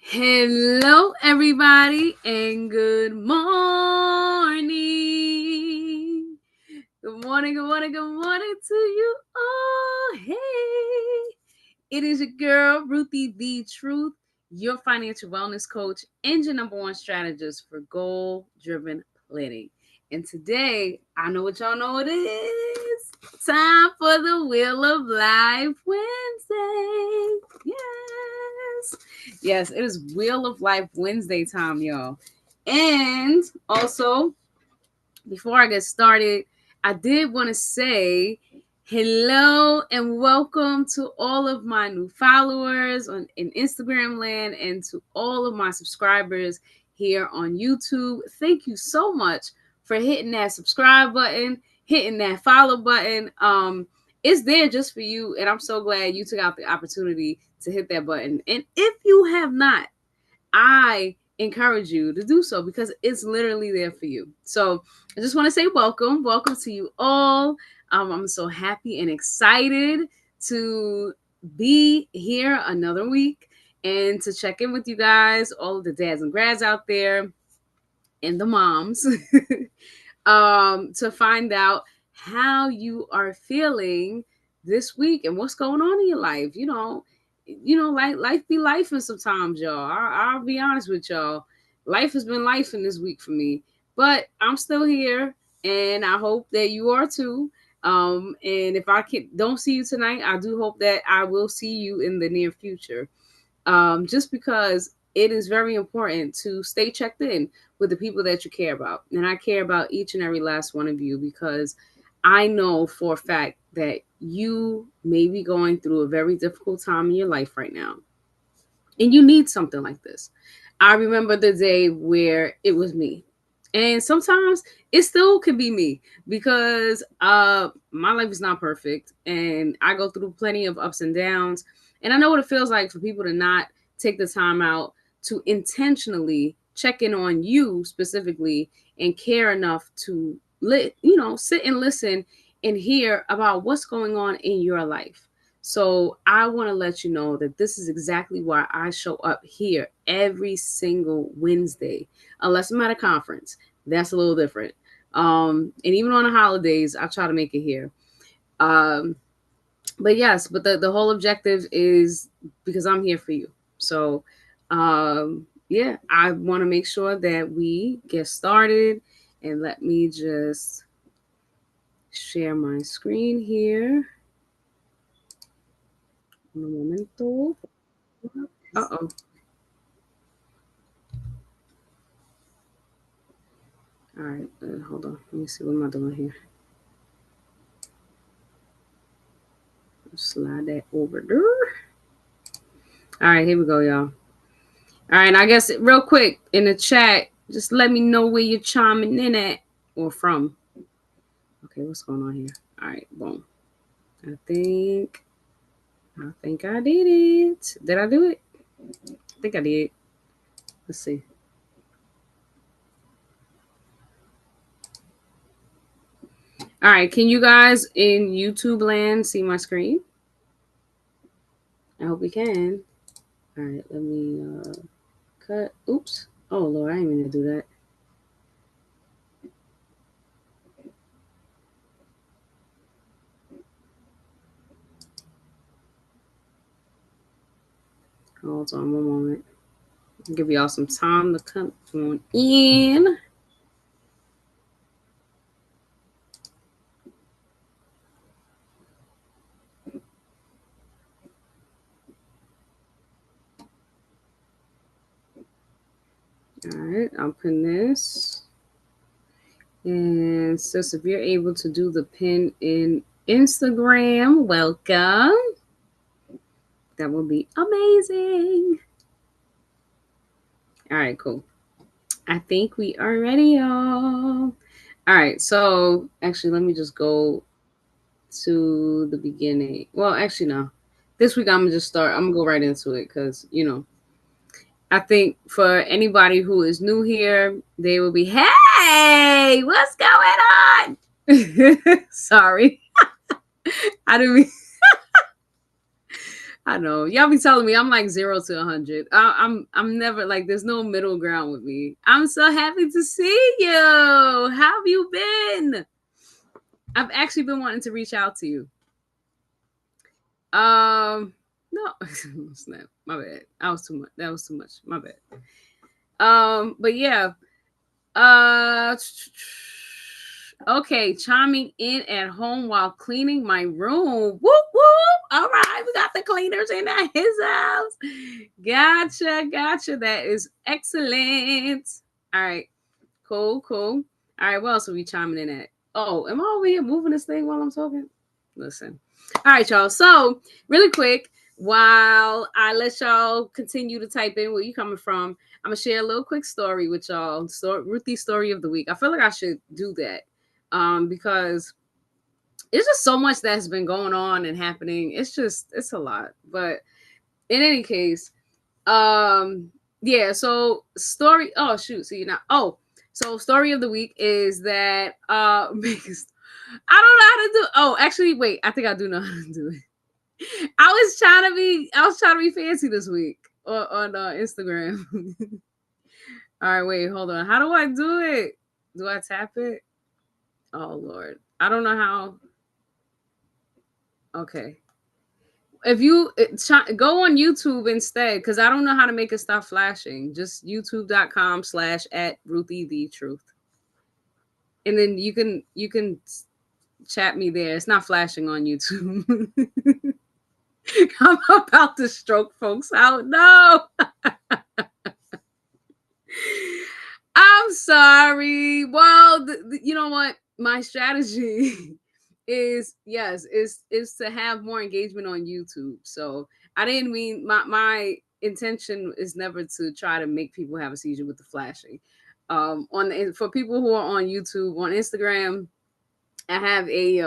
Hello, everybody, and good morning. Good morning, good morning, good morning to you all. Hey, it is your girl, Ruthie, the truth, your financial wellness coach, and your number one strategist for goal driven planning. And today, I know what y'all know it is. Time for the Wheel of Life Wednesday. Yes. Yes, it is Wheel of Life Wednesday time, y'all. And also, before I get started, I did want to say hello and welcome to all of my new followers in Instagram land and to all of my subscribers here on YouTube. Thank you so much for hitting that subscribe button, hitting that follow button. It's there just for you, and I'm so glad you took out the opportunity to hit that button. And if you have not, I encourage you to do so because it's literally there for you. So I just want to say welcome to you all. I'm so happy and excited to be here another week and to check in with you guys, all of the dads and grads out there and the moms, to find out how you are feeling this week and what's going on in your life. Like life be life, and sometimes, y'all. I'll be honest with y'all. Life has been life in this week for me, but I'm still here, and I hope that you are too. And if I don't see you tonight, I do hope that I will see you in the near future. Just because it is very important to stay checked in with the people that you care about. And I care about each and every last one of you because I know for a fact that you may be going through a very difficult time in your life right now. And you need something like this. I remember the day where it was me. And sometimes it still could be me because my life is not perfect and I go through plenty of ups and downs. And I know what it feels like for people to not take the time out to intentionally check in on you specifically and care enough to sit and listen and hear about what's going on in your life. So I want to let you know that this is exactly why I show up here every single Wednesday, unless I'm at a conference. That's a little different. And even on the holidays, I try to make it here. Um, but yes, but the whole objective is because I'm here for you. So yeah, I want to make sure that we get started. And let me just share my screen here. Un momento. Uh-oh. All right, hold on. Let me see what am I doing here. Slide that over there. All right, here we go, y'all. All right, I guess real quick in the chat, just let me know where you're chiming in at or from. Okay, what's going on here? All right, boom. I think I did it. Did I do it? I think I did. Let's see. All right, can you guys in YouTube land see my screen? I hope we can. All right, let me cut. Oops. Oh, Lord, I ain't mean to do that. Hold on one moment. I'll give y'all some time to come on in. All right, I'm putting this. And sis, if you're able to do the pin in Instagram, welcome. That will be amazing. All right, cool. I think we are ready, y'all. All right, so actually, let me just go to the beginning. Well, actually, no. This week, I'm gonna go right into it because, I think for anybody who is new here, they will be, hey, what's going on? Sorry. I didn't mean I know y'all be telling me I'm like 0 to 100. I'm never like there's no middle ground with me. I'm so happy to see you. How have you been? I've actually been wanting to reach out to you. No, snap. My bad. I was too much. That was too much. My bad. But yeah. Uh, okay, chiming in at home while cleaning my room. Whoop whoop! All right, we got the cleaners in his house. Gotcha. That is excellent. All right, cool. All right, what else are we chiming in at? Oh, am I over here moving this thing while I'm talking? Listen. All right, y'all. So, really quick, while I let y'all continue to type in where you coming from, I'm gonna share a little quick story with y'all. Ruthie's story of the week. I feel like I should do that because it's just so much that's been going on and happening. It's a lot. But in any case, yeah. So story. Oh shoot. See now. Oh, so story of the week is that because I don't know how to do. Oh, actually, wait. I think I do know how to do it. I was trying to be fancy this week on Instagram. All right, wait, hold on. How do I do it? Do I tap it? Oh Lord, I don't know how. Okay, if you go on YouTube instead, because I don't know how to make it stop flashing. Just youtube.com/at Ruthie the Truth, and then you can chat me there. It's not flashing on YouTube. I'm about to stroke folks out. No. I'm sorry. Well, you know what? My strategy is to have more engagement on YouTube. So I didn't mean my intention is never to try to make people have a seizure with the flashing. For people who are on YouTube, on Instagram, I have a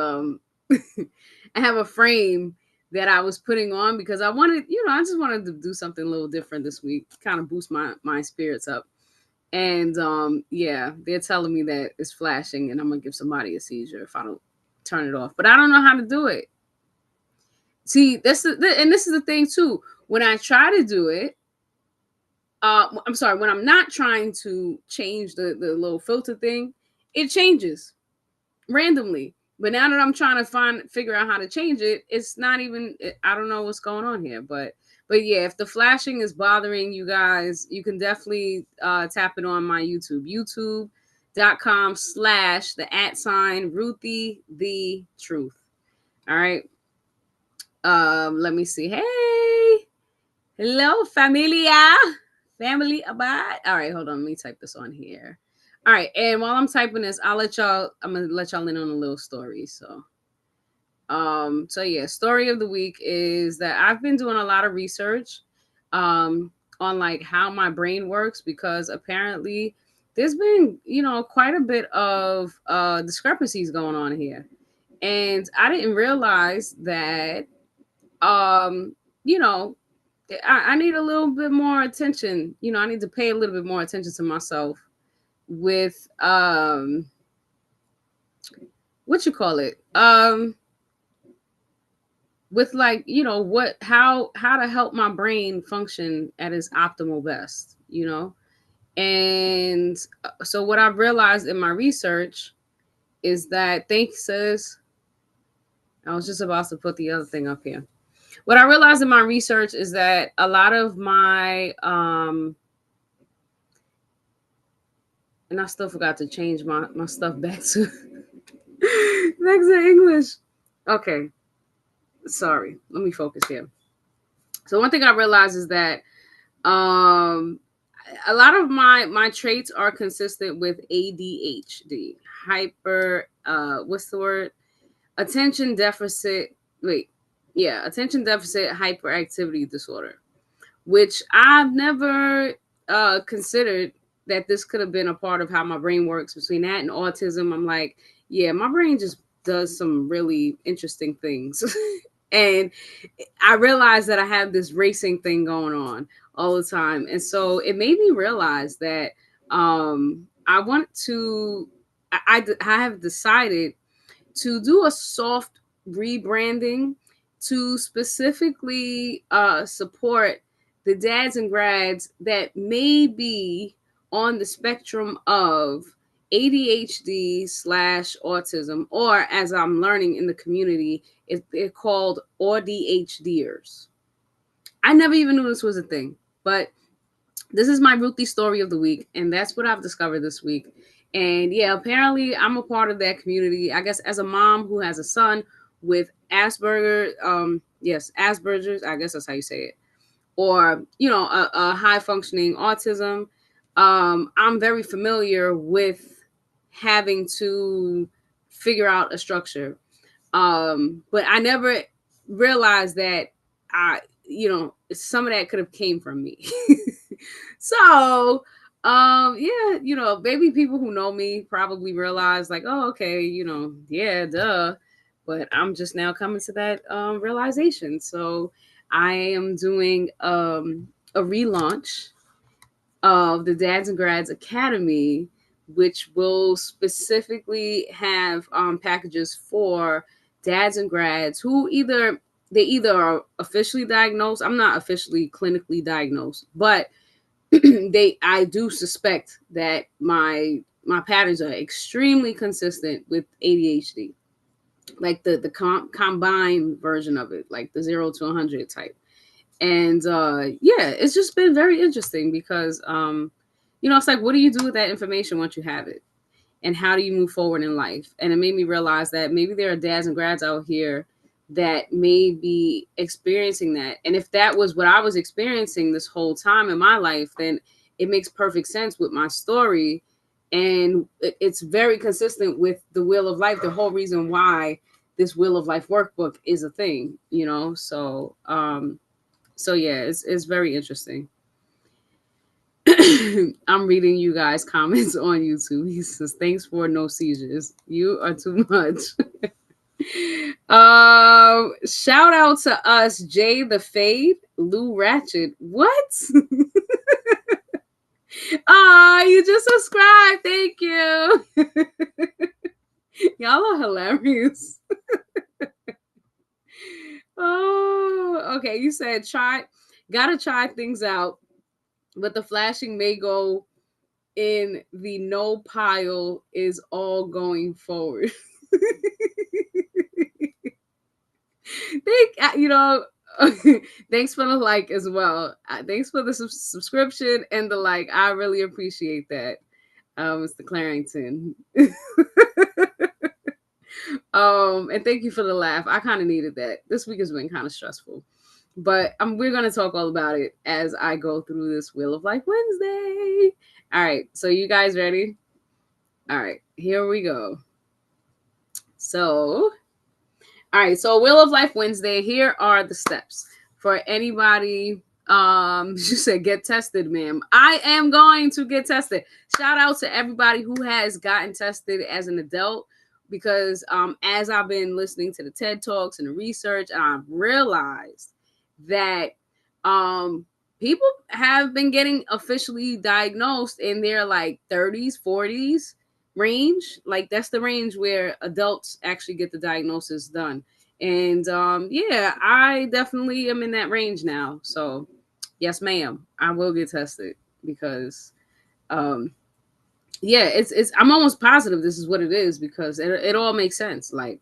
I have a frame that I was putting on because I wanted, I just wanted to do something a little different this week, kind of boost my spirits up. And yeah, they're telling me that it's flashing and I'm gonna give somebody a seizure if I don't turn it off. But I don't know how to do it. See, this is the thing too. When I try to do it, I'm sorry, when I'm not trying to change the little filter thing, it changes randomly. But now that I'm trying to figure out how to change it, it's not even. I don't know what's going on here, but yeah, if the flashing is bothering you guys, you can definitely tap it on my YouTube, youtube.com/the @Ruthie the Truth. All right. Let me see. Hey, hello, familia, family abide. All right, hold on. Let me type this on here. All right, and while I'm typing this, I'm gonna let y'all in on a little story. So yeah, story of the week is that I've been doing a lot of research on like how my brain works because apparently there's been, quite a bit of discrepancies going on here. And I didn't realize that you know, I need a little bit more attention. I need to pay a little bit more attention to myself with what you call it with like what how to help my brain function at its optimal best. And so what I've realized in my research is that, thanks sis, I was just about to put the other thing up here. What I realized in my research is that a lot of my and I still forgot to change my stuff back to back to English. Okay. Sorry. Let me focus here. So one thing I realized is that a lot of my traits are consistent with ADHD, hyper what's the word? Attention deficit attention deficit hyperactivity disorder, which I've never considered that this could have been a part of how my brain works. Between that and autism, I'm like, yeah, my brain just does some really interesting things. And I realized that I have this racing thing going on all the time. And so it made me realize that I want to, I have decided to do a soft rebranding to specifically support the dads and grads that may be on the spectrum of ADHD slash autism, or as I'm learning in the community, they're called ADHDers. I never even knew this was a thing, but this is my Ruthie story of the week, and that's what I've discovered this week. And yeah, apparently I'm a part of that community. I guess as a mom who has a son with Asperger, yes, Asperger's, I guess that's how you say it, or a high functioning autism. I'm very familiar with having to figure out a structure, but I never realized that some of that could have came from me. So, yeah, maybe people who know me probably realize like, oh, okay, yeah, duh. But I'm just now coming to that realization. So I am doing a relaunch of the Dads and Grads Academy, which will specifically have packages for dads and grads who either are officially diagnosed. I'm not officially clinically diagnosed, but I do suspect that my patterns are extremely consistent with ADHD, like the combined version of it, like the 0 to 100 type. And yeah, it's just been very interesting because it's like, what do you do with that information once you have it, and how do you move forward in life? And it made me realize that maybe there are dads and grads out here that may be experiencing that. And if that was what I was experiencing this whole time in my life, then it makes perfect sense with my story. And it's very consistent with the Wheel of Life, the whole reason why this Wheel of Life workbook is a thing, so yeah, it's very interesting. I'm reading you guys' comments on YouTube. He says, "Thanks for no seizures. You are too much." Shout out to us, Jay the Fade, Lou Ratchet. What? You just subscribed. Thank you. Y'all are hilarious. Oh, okay. You said gotta try things out, but the flashing may go in the no pile is all going forward. Thanks for the like as well. Thanks for the subscription and the like. I really appreciate that, Mr. Clarington. And thank you for the laugh. I kind of needed that. This week has been kind of stressful, but we're gonna talk all about it as I go through this Wheel of Life Wednesday. All right, so you guys ready? All right, here we go. So, all right, so Wheel of Life Wednesday, here are the steps for anybody. You said get tested, ma'am. I am going to get tested. Shout out to everybody who has gotten tested as an adult, because as I've been listening to the TED Talks and the research, I've realized that people have been getting officially diagnosed in their like 30s, 40s range. Like that's the range where adults actually get the diagnosis done. And yeah, I definitely am in that range now. So yes, ma'am, I will get tested because yeah, it's I'm almost positive this is what it is, because it all makes sense. Like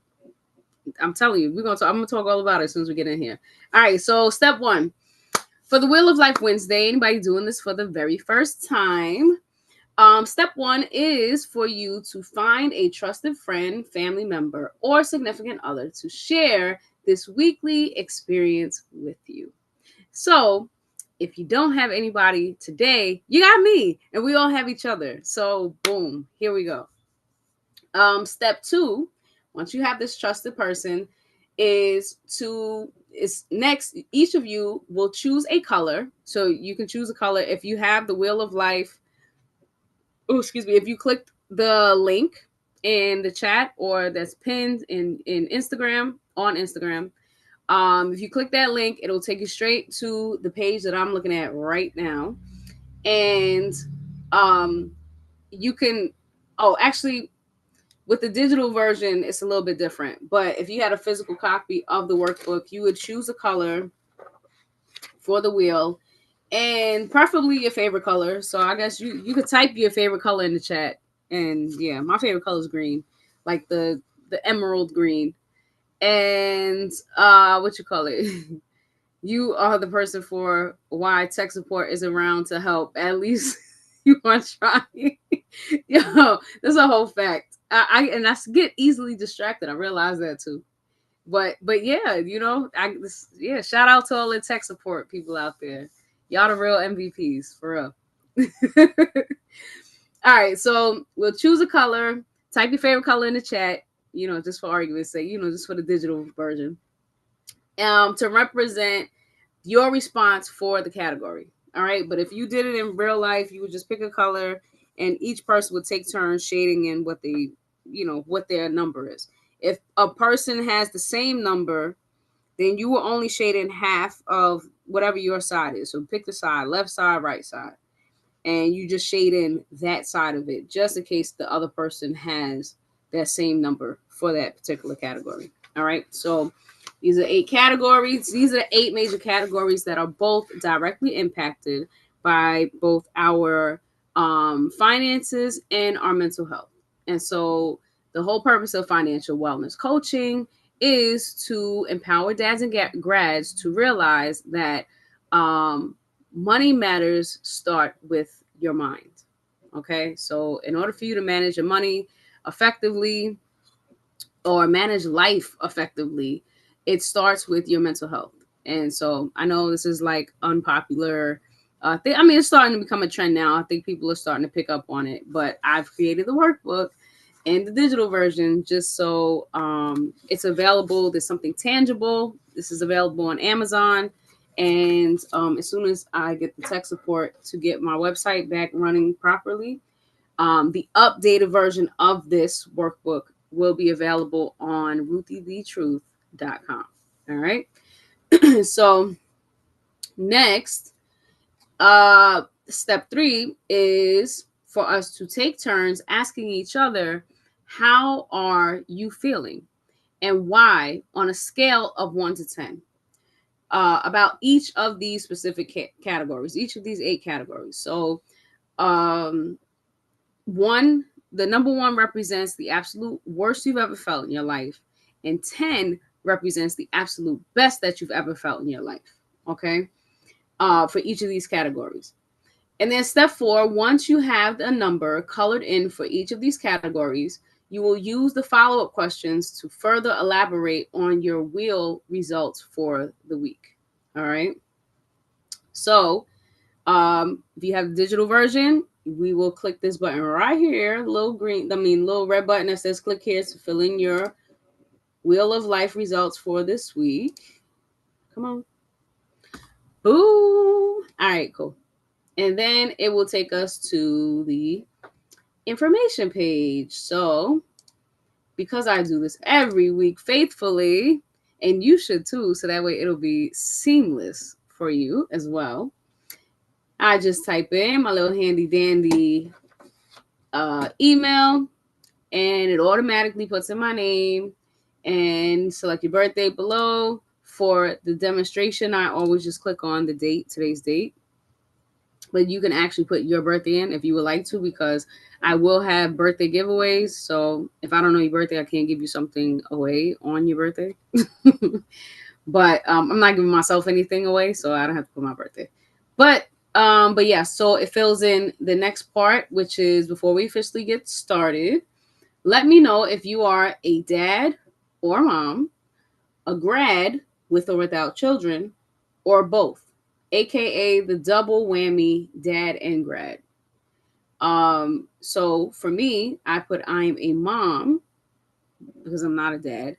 I'm telling you, I'm gonna talk all about it as soon as we get in here. All right, so step 1 for the Wheel of Life Wednesday. Anybody doing this for the very first time? Step 1 is for you to find a trusted friend, family member, or significant other to share this weekly experience with you. So if you don't have anybody today, you got me, and we all have each other. So boom, here we go. Step 2, once you have this trusted person, is next, each of you will choose a color. So you can choose a color if you have the Wheel of Life. Oh, excuse me. If you click the link in the chat, or that's pinned in Instagram, on Instagram, if you click that link, it'll take you straight to the page that I'm looking at right now. And you can, oh, actually, With the digital version, it's a little bit different. But if you had a physical copy of the workbook, you would choose a color for the wheel, and preferably your favorite color. So I guess you could type your favorite color in the chat. And yeah, my favorite color is green, like the emerald green. And what you call it? You are the person for why tech support is around to help. At least you are trying. Yo, that's a whole fact. I get easily distracted. I realize that too. But yeah, yeah. Shout out to all the tech support people out there. Y'all the real MVPs for real. All right, so we'll choose a color. Type your favorite color in the chat. Just for argument's sake. Just for the digital version. To represent your response for the category. All right. But if you did it in real life, you would just pick a color and each person would take turns shading in what their number is. If a person has the same number, then you will only shade in half of whatever your side is. So pick the side, left side, right side, and you just shade in that side of it just in case the other person has that same number for that particular category. All right. So these are 8 categories. These are 8 major categories that are both directly impacted by both our finances and our mental health. And so the whole purpose of financial wellness coaching is to empower dads and grads to realize that money matters start with your mind. Okay. So in order for you to manage your money effectively or manage life effectively, it starts with your mental health. And so I know this is like unpopular. It's starting to become a trend now. I think people are starting to pick up on it, but I've created the workbook and the digital version just so it's available. There's something tangible. This is available on Amazon. And as soon as I get the tech support to get my website back running properly, the updated version of this workbook will be available on ruthiethetruth.com. All right. So next, step 3 is for us to take turns asking each other, how are you feeling and why on a scale of 1 to 10? About each of these specific categories, each of these 8 categories. So, the number 1 represents the absolute worst you've ever felt in your life, and 10 represents the absolute best that you've ever felt in your life. Okay, for each of these categories. And then step 4, once you have a number colored in for each of these categories, you will use the follow-up questions to further elaborate on your wheel results for the week. All right. So if you have the digital version, we will click this button right here, little red button that says click here to fill in your wheel of life results for this week. Come on. Boo. All right, cool. And then it will take us to the information page. So because I do this every week faithfully, and you should too, so that way it'll be seamless for you as well, I just type in my little handy dandy email, and it automatically puts in my name and select your birthday below. For the demonstration, I always just click on the date, today's date. But you can actually put your birthday in if you would like to, because I will have birthday giveaways. So if I don't know your birthday, I can't give you something away on your birthday. But I'm not giving myself anything away, so I don't have to put my birthday. But yeah, so it fills in the next part, which is before we officially get started. Let me know if you are a dad or mom, a grad with or without children, or both, aka the double whammy dad and grad. So for me, I put I'm a mom because I'm not a dad,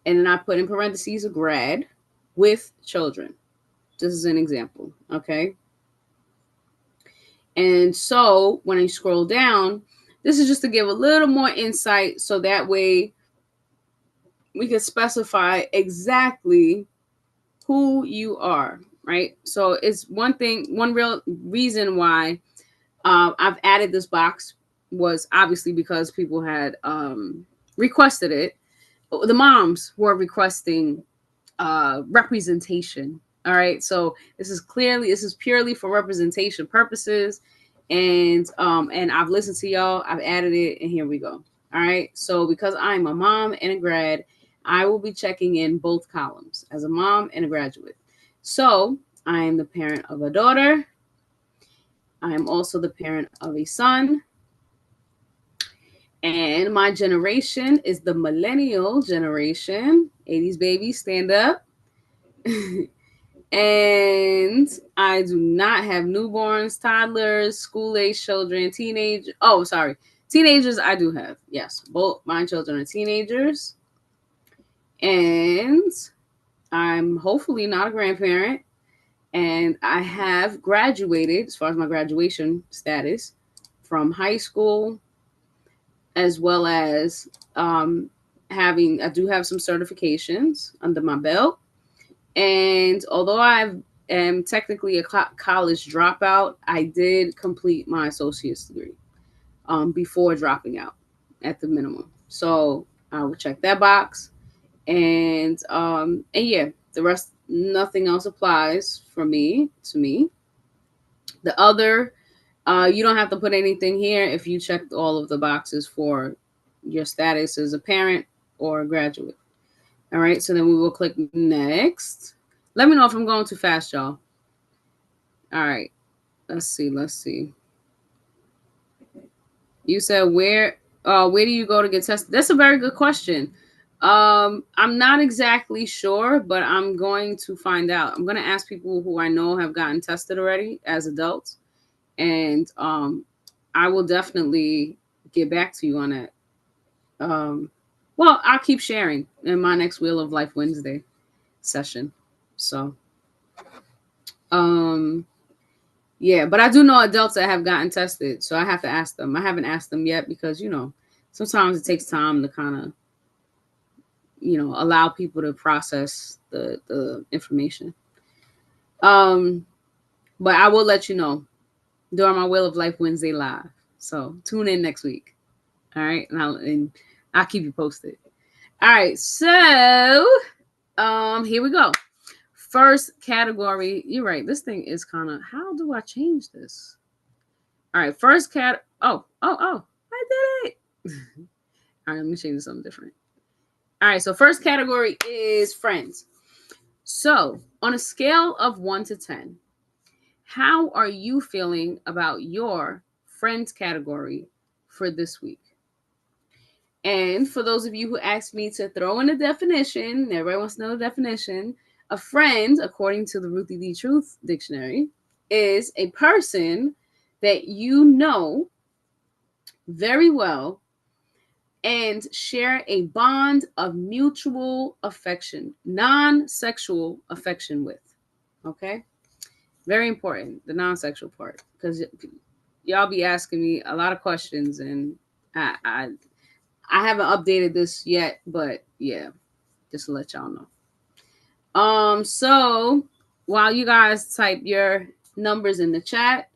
and then I put in parentheses a grad with children. This is an example, okay? And so when I scroll down, this is just to give a little more insight so that way we can specify exactly who you are, right? So it's one real reason why I've added this box, was obviously because people had requested it. The moms were requesting representation. All right, so this is purely for representation purposes, and I've listened to y'all, I've added it, and here we go. All right, so because I'm a mom and a grad, I will be checking in both columns as a mom and a graduate. So I am the parent of a daughter. I am also the parent of a son. And my generation is the millennial generation. 80s babies, stand up. And I do not have newborns, toddlers, school-age children, teenagers I do have. Yes, both my children are teenagers. And I'm hopefully not a grandparent. And I have graduated, as far as my graduation status, from high school, as well as I do have some certifications under my belt. And although I am technically a college dropout, I did complete my associate's degree before dropping out at the minimum. So I will check that box. And yeah, the rest, nothing else applies for me to me. The other, you don't have to put anything here if you checked all of the boxes for your status as a parent or a graduate. All right, so then we will click next. Let me know if I'm going too fast, y'all. All right, let's see. You said where do you go to get tested? That's a very good question. I'm not exactly sure, but I'm going to find out. I'm going to ask people who I know have gotten tested already as adults, and I will definitely get back to you on that. Well, I'll keep sharing in my next Wheel of Life Wednesday session. So, yeah, but I do know adults that have gotten tested, so I have to ask them. I haven't asked them yet because, sometimes it takes time to kind of, allow people to process the information. But I will let you know during my Wheel of Life Wednesday live. So tune in next week. All right. And I'll keep you posted. All right. So here we go. First category. You're right. This thing is kind of, how do I change this? All right. First Oh, I did it. All right. Let me change to something different. All right. So first category is friends. So on a scale of 1 to 10, how are you feeling about your friends category for this week? And for those of you who asked me to throw in a definition, everybody wants to know the definition. A friend, according to the Ruthie the Truth Dictionary, is a person that you know very well and share a bond of mutual affection, non-sexual affection with. Okay? Very important, the non-sexual part, because y'all be asking me a lot of questions, and I haven't updated this yet, but yeah, just to let y'all know. So while you guys type your numbers in the chat,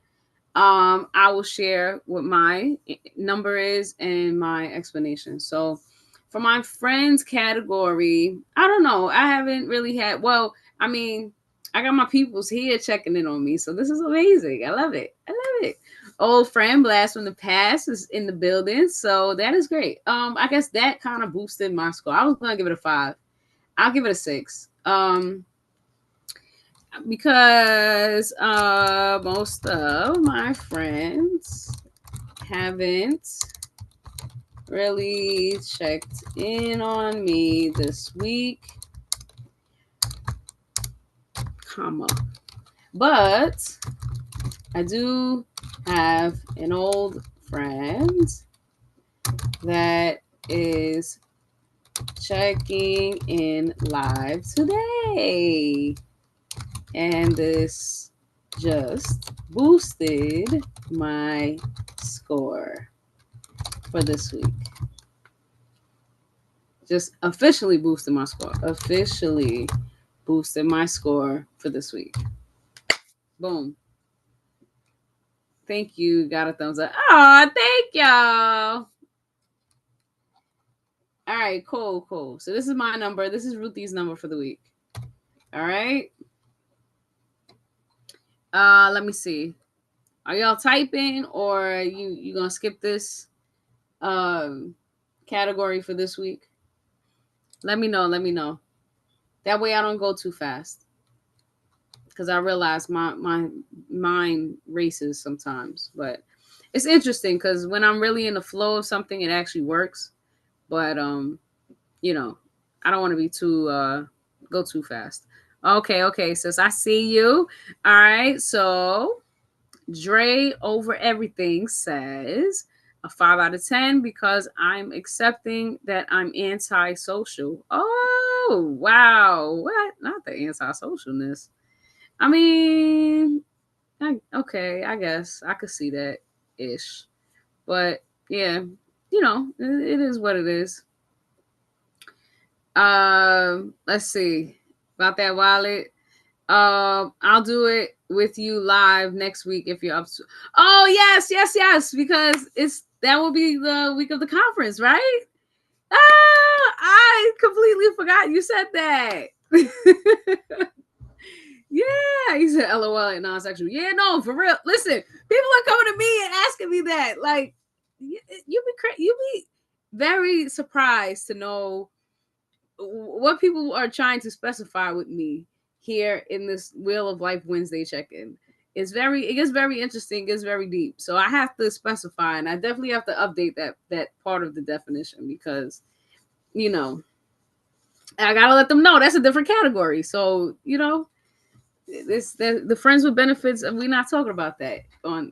I will share what my number is and my explanation. So for my friends category, I don't know. I haven't really had, I got my peoples here checking in on me. So this is amazing. I love it. Old friend Blast from the past is in the building. So that is great. I guess that kind of boosted my score. I was going to give it a 5. I'll give it a 6. Because most of my friends haven't really checked in on me this week, but I do have an old friend that is checking in live today. And this just boosted my score for this week. Just officially boosted my score. Officially boosted my score for this week. Boom. Thank you. Got a thumbs up. Oh, thank y'all. All right, cool, cool. So this is my number. This is Ruthie's number for the week. All right. Let me see. Are y'all typing or you gonna skip this um category for this week? Let me know. Let me know. That way I don't go too fast. Because I realize my mind races sometimes. But it's interesting because when I'm really in the flow of something, it actually works. But you know, I don't want to be too go too fast. Okay, okay, sis, I see you. All right, so Dre over everything says a 5 out of 10 because I'm accepting that I'm antisocial. Oh wow, what? Not the antisocialness. I mean, okay, I guess I could see that ish, but yeah, it is what it is. Let's see about that wallet. I'll do it with you live next week if you're up to. Oh yes, yes, yes, because that will be the week of the conference, right? Ah, I completely forgot you said that. Yeah, he said LOL and non-sexual. Yeah, no, for real. Listen, people are coming to me and asking me that. Like, you be very surprised to know what people are trying to specify with me here in this Wheel of Life Wednesday check-in. It gets very interesting, it gets very deep. So I have to specify, and I definitely have to update that part of the definition because you know I gotta let them know that's a different category. So the friends with benefits, and we're not talking about that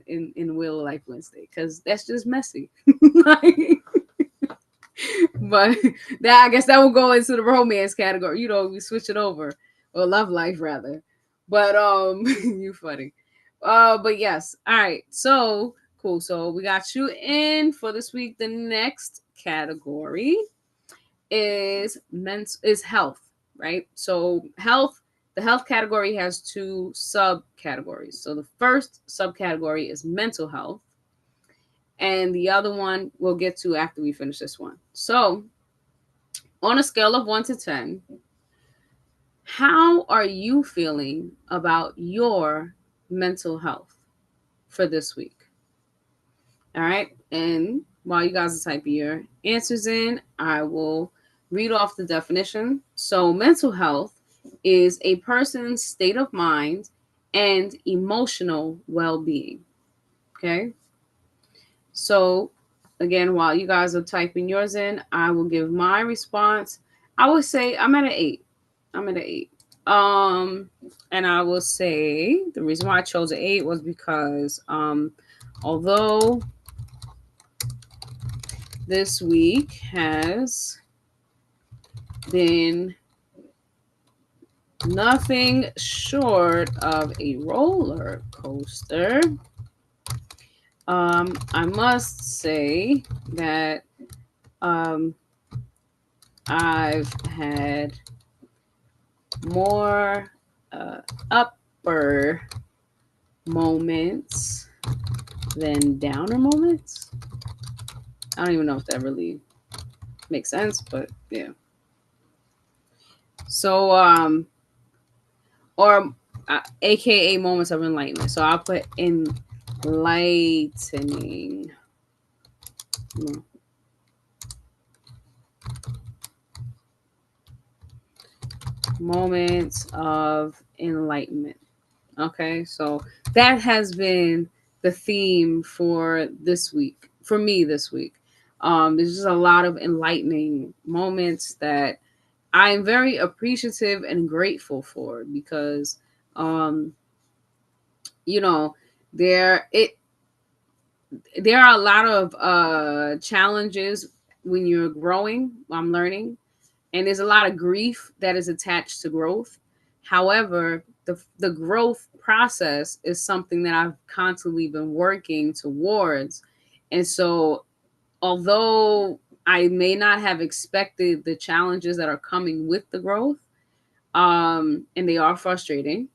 in Wheel of Life Wednesday because that's just messy. Like, but that I guess that will go into the romance category. We switch it over, or love life rather. But you funny. But yes, all right. So cool. So we got you in for this week. The next category is health, right? So health. The health category has two subcategories. So the first subcategory is mental health, and the other one we'll get to after we finish this one. So on a scale of 1 to 10, how are you feeling about your mental health for this week? All right. And while you guys are typing your answers in, I will read off the definition. So, mental health is a person's state of mind and emotional well being. Okay. So, again, while you guys are typing yours in, I will give my response. I would say I'm at an 8. I'm at an 8. And I will say the reason why I chose an 8 was because although this week has been nothing short of a roller coaster, I must say that I've had more upper moments than downer moments. I don't even know if that really makes sense, but yeah. So, or AKA moments of enlightenment. So I'll put enlightening. Moments of enlightenment. Okay, so that has been the theme for this week, for me this week. There's just a lot of enlightening moments that I'm very appreciative and grateful for because, you know, there it there are a lot of challenges when you're growing. I'm learning, and there's a lot of grief that is attached to growth. However, the growth process is something that I've constantly been working towards, and so although I may not have expected the challenges that are coming with the growth, and they are frustrating,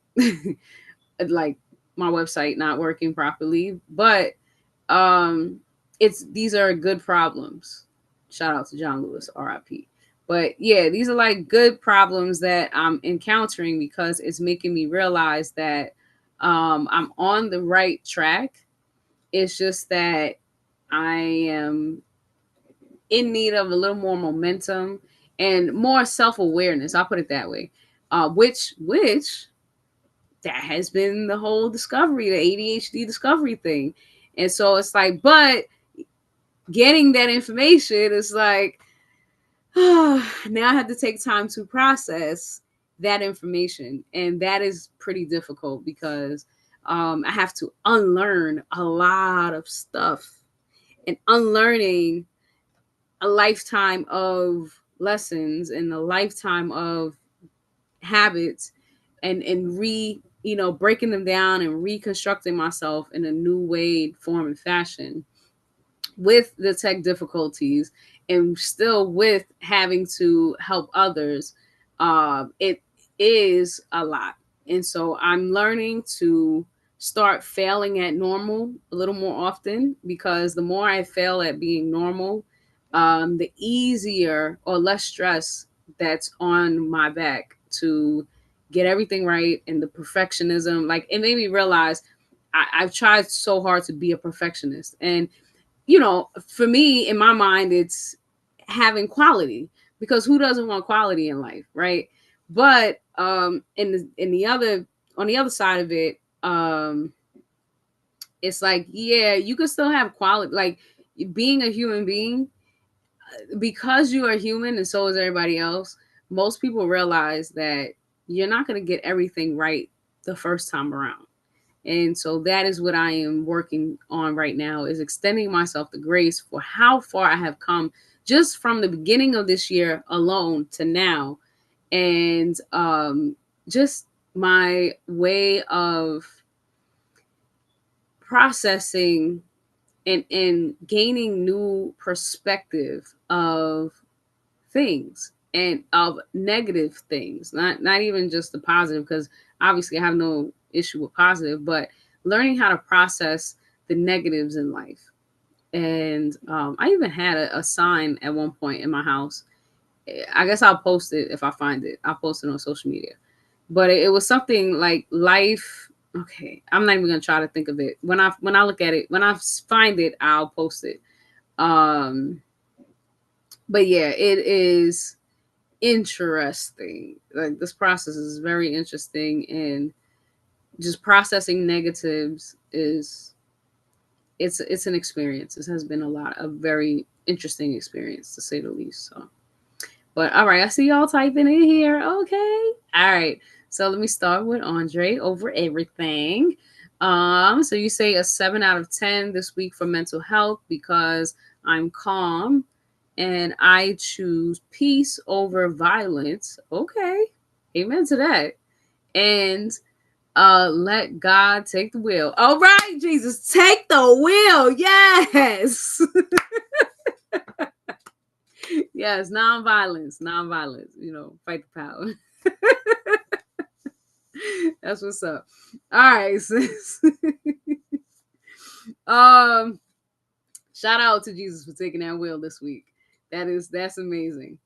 like my website not working properly, but um it's these are good problems. Shout out to John Lewis, RIP. But yeah, these are like good problems that I'm encountering because it's making me realize that I'm on the right track. It's just that I am in need of a little more momentum and more self-awareness. I'll put it that way. Which that has been the whole discovery, the ADHD discovery thing. And so it's like, but getting that information is like, now I have to take time to process that information. And that is pretty difficult because I have to unlearn a lot of stuff, and unlearning a lifetime of lessons and a lifetime of habits, and breaking them down and reconstructing myself in a new way, form, and fashion with the tech difficulties, and still with having to help others. It is a lot. And so I'm learning to start failing at normal a little more often, because the more I fail at being normal, the easier or less stress that's on my back to get everything right. And the perfectionism, like, it made me realize I've tried so hard to be a perfectionist. And for me, in my mind, it's having quality, because who doesn't want quality in life, right? But in the other on the other side of it, it's like, yeah, you can still have quality, like being a human being, because you are human and so is everybody else. Most people realize that you're not going to get everything right the first time around. And so that is what I am working on right now, is extending myself the grace for how far I have come just from the beginning of this year alone to now. And just my way of processing and gaining new perspective of things, and of negative things, not even just the positive, because obviously I have no issue with positive, but learning how to process the negatives in life. And I even had a sign at one point in my house. I guess I'll post it if I find it. I'll post it on social media. But it was something like life. Okay, I'm not even gonna try to think of it. When I look at it, when I find it, I'll post it. Um, but yeah, it is interesting. Like, this process is very interesting, and just processing negatives is, it's an experience. This has been a very interesting experience, to say the least. So, but all right, I see y'all typing in here. Okay, all right. So let me start with Andre over everything. So you say a 7 out of 10 this week for mental health, because I'm calm and I choose peace over violence. Okay, amen to that. And let God take the wheel. All right, Jesus, take the wheel. Yes. Yes, nonviolence, nonviolence, fight the power. That's what's up. All right, sis. um Shout out to Jesus for taking that wheel this week. That's amazing.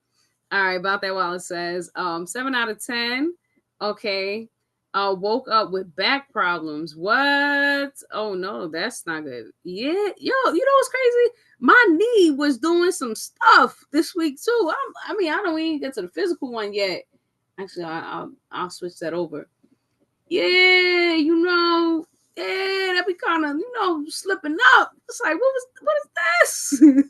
All right, about that, while it says 7 out of 10. Okay. Woke up with back problems. What? Oh no, that's not good. Yeah, yo, you know what's crazy? My knee was doing some stuff this week too. I don't even get to the physical one yet. Actually, I'll switch that over. Yeah, yeah, that be kind of slipping up. It's like, what is this?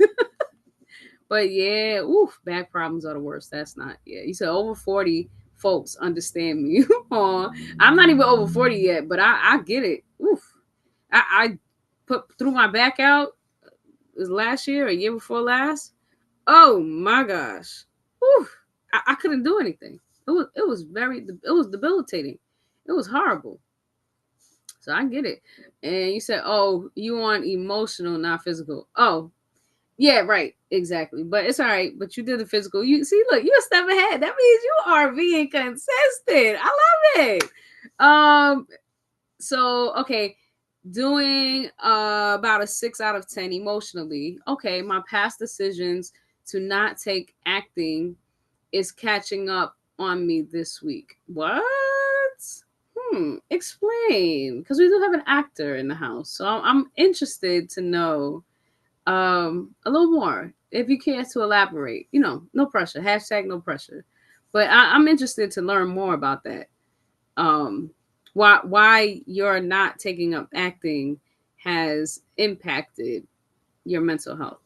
But yeah, oof, back problems are the worst. That's not, yeah. You said over 40 folks understand me. Aw, I'm not even over 40 yet, but I get it. Oof. I put threw my back out, it was last year or year before last. Oh my gosh. Oof. I couldn't do anything. It was debilitating. It was horrible. So I get it. And you said, oh, you want emotional, not physical. Oh, yeah, right. Exactly. But it's all right. But you did the physical. You see, look, you're a step ahead. That means you are being consistent. I love it. So okay, doing about a 6 out of 10 emotionally. Okay, my past decisions to not take acting is catching up on me this week. What? Explain, because we do have an actor in the house, so I'm interested to know a little more. If you care to elaborate, no pressure. Hashtag no pressure. But I'm interested to learn more about that. Um, why you're not taking up acting has impacted your mental health.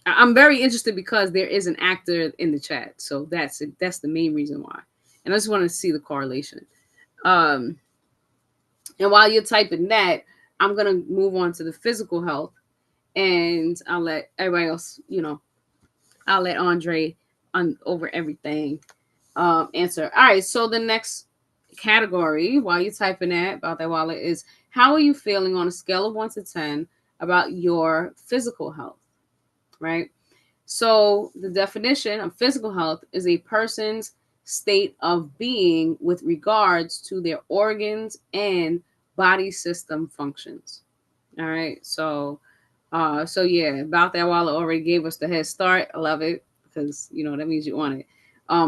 I'm very interested because there is an actor in the chat, so that's the main reason why. And I just want to see the correlation. Um, and while you're typing that, I'm gonna move on to the physical health, and I'll let everybody else, I'll let Andre over everything answer. All right, so the next category, while you're typing that about that wallet, is how are you feeling on a scale of 1 to 10 about your physical health, right? So the definition of physical health is a person's state of being with regards to their organs and body system functions. All right. So yeah, about that wallet already gave us the head start. I love it because that means you want it.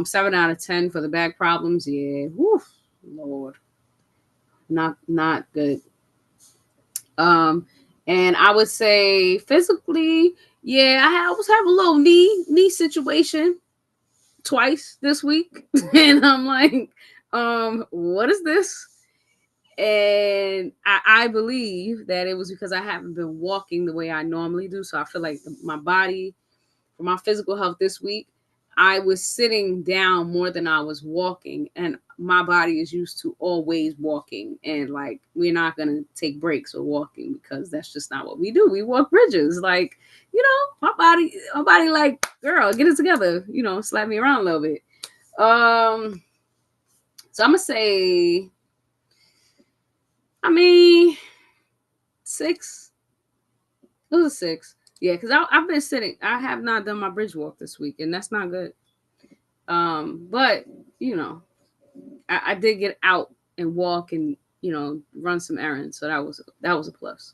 7 out of 10 for the back problems. Yeah. Whew, Lord. Not good. Um, and I would say physically, yeah, I was having a little knee situation twice this week, and I'm like, what is this? And I believe that it was because I haven't been walking the way I normally do. So I feel like my body, for my physical health this week, I was sitting down more than I was walking, and my body is used to always walking, and like we're not gonna take breaks or walking because that's just not what we do. We walk bridges, like my body, like, girl, get it together, slap me around a little bit. So I'm gonna say, I mean, 6. It was a 6. Yeah, because I've been sitting. I have not done my bridge walk this week, and that's not good. But you know, I did get out and walk and run some errands, so that was a plus.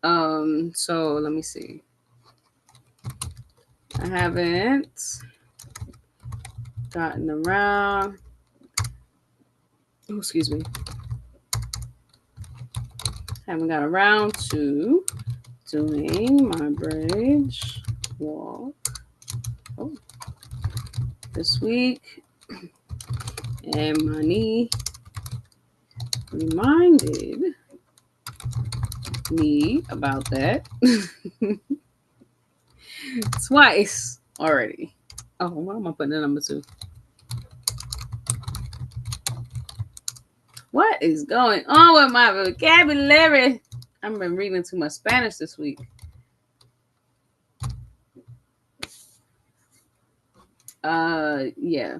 So let me see. I haven't gotten around. Oh, excuse me. Haven't got around to doing my bridge walk this week, and my knee reminded me about that twice already. Oh, why am I putting the number 2? What is going on with my vocabulary? I've been reading too much Spanish this week. Yeah.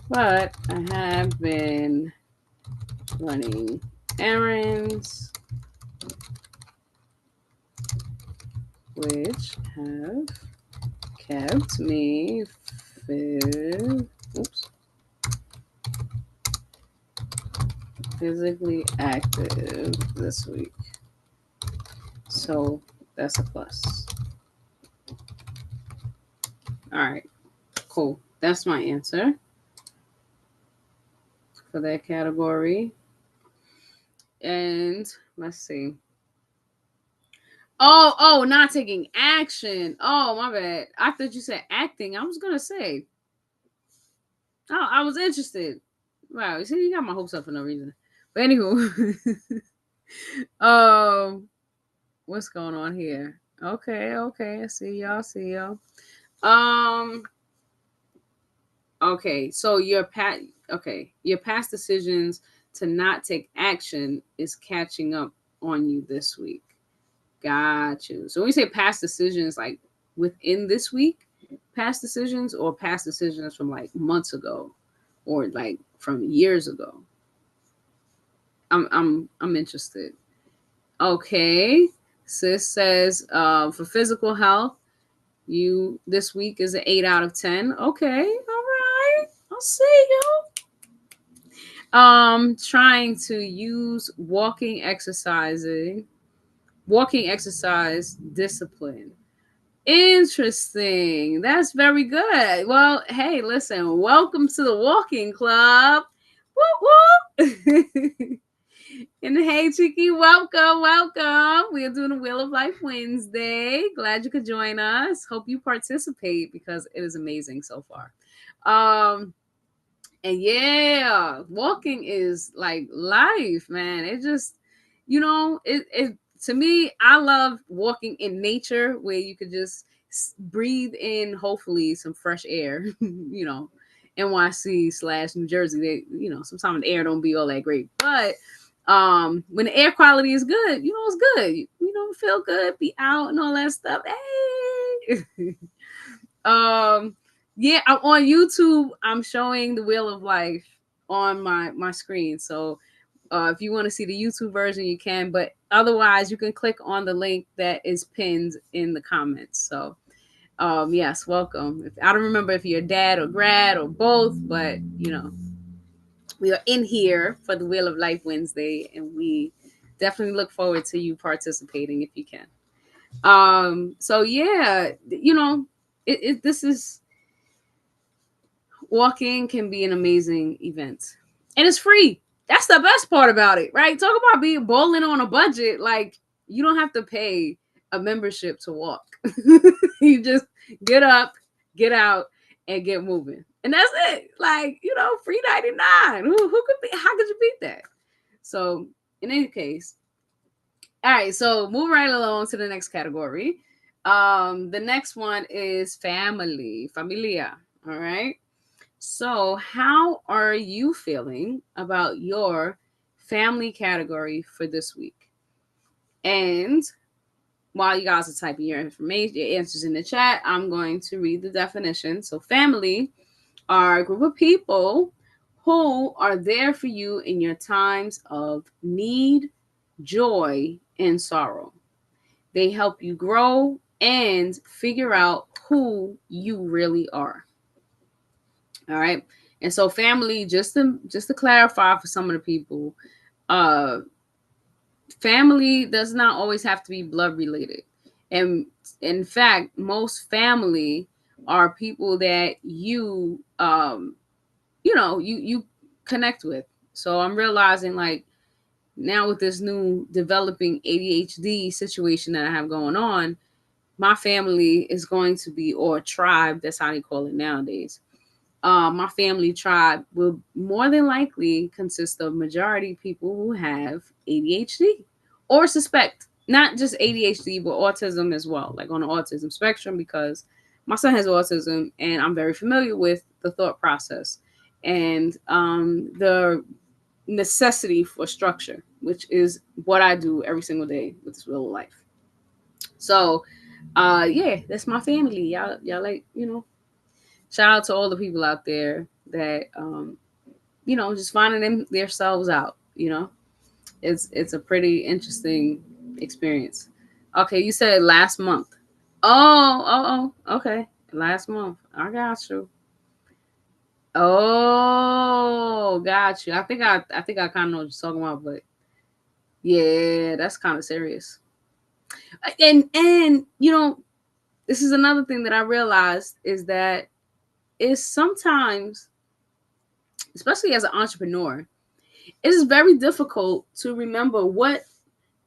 But I have been running errands, which have kept me physically active this week. So that's a plus. All right, cool. That's my answer for that category. And let's see. Oh, not taking action. Oh, my bad. I thought you said acting. I was gonna say. Oh, I was interested. Wow, you see, you got my hopes up for no reason. But anywho, what's going on here? Okay. I see y'all. Okay, so your past decisions to not take action is catching up on you this week. Got you. So when you say past decisions, like within this week, past decisions, or past decisions from like months ago, or like from years ago. I'm interested. Okay, sis says for physical health, you this week is an 8 out of 10. Okay, all right, I'll see you. Trying to use walking exercise discipline. Interesting. That's very good. Well, hey, listen, welcome to the walking club. Woo woo. And hey, Chiki, welcome. We are doing the Wheel of Life Wednesday. Glad you could join us. Hope you participate because it is amazing so far. And yeah, walking is like life, man. It just, it to me, I love walking in nature where you could just breathe in, hopefully, some fresh air. NYC/New Jersey, sometimes the air don't be all that great, but when the air quality is good, it's good. Feel good, be out and all that stuff. Hey. Yeah, I'm on YouTube. I'm showing the Wheel of Life on my screen. So if you want to see the YouTube version, you can. But otherwise, you can click on the link that is pinned in the comments. So yes, welcome. I don't remember if you're dad or grad or both, but we are in here for the Wheel of Life Wednesday, and we definitely look forward to you participating if you can. So yeah, this is walking can be an amazing event, and it's free. That's the best part about it, right? Talk about being bowling on a budget. Like, you don't have to pay a membership to walk. You just get up, get out, and get moving, and that's it. Like, free 99. Who could be? How could you beat that? So, in any case, all right. So, move right along to the next category. The next one is familia. All right. So, how are you feeling about your family category for this week? And while you guys are typing your answers in the chat, I'm going to read the definition. So, family are a group of people who are there for you in your times of need, joy, and sorrow. They help you grow and figure out who you really are. All right. And so family, just to clarify for some of the people, uh family does not always have to be blood related. And in fact, most family are people that you connect with. So I'm realizing, like, now with this new developing ADHD situation that I have going on, my family is going to be, or tribe, that's how they call it nowadays. My family tribe will more than likely consist of majority people who have ADHD or suspect not just ADHD, but autism as well, like on the autism spectrum, because my son has autism and I'm very familiar with the thought process and the necessity for structure, which is what I do every single day with this real life. So, yeah, that's my family. Y'all like, shout out to all the people out there that just finding themselves out. It's a pretty interesting experience. Okay, you said last month. Okay, last month. I got you. Oh, got you. I think I kind of know what you're talking about, but yeah, that's kind of serious. And this is another thing that I realized is that is sometimes, especially as an entrepreneur, it is very difficult to remember what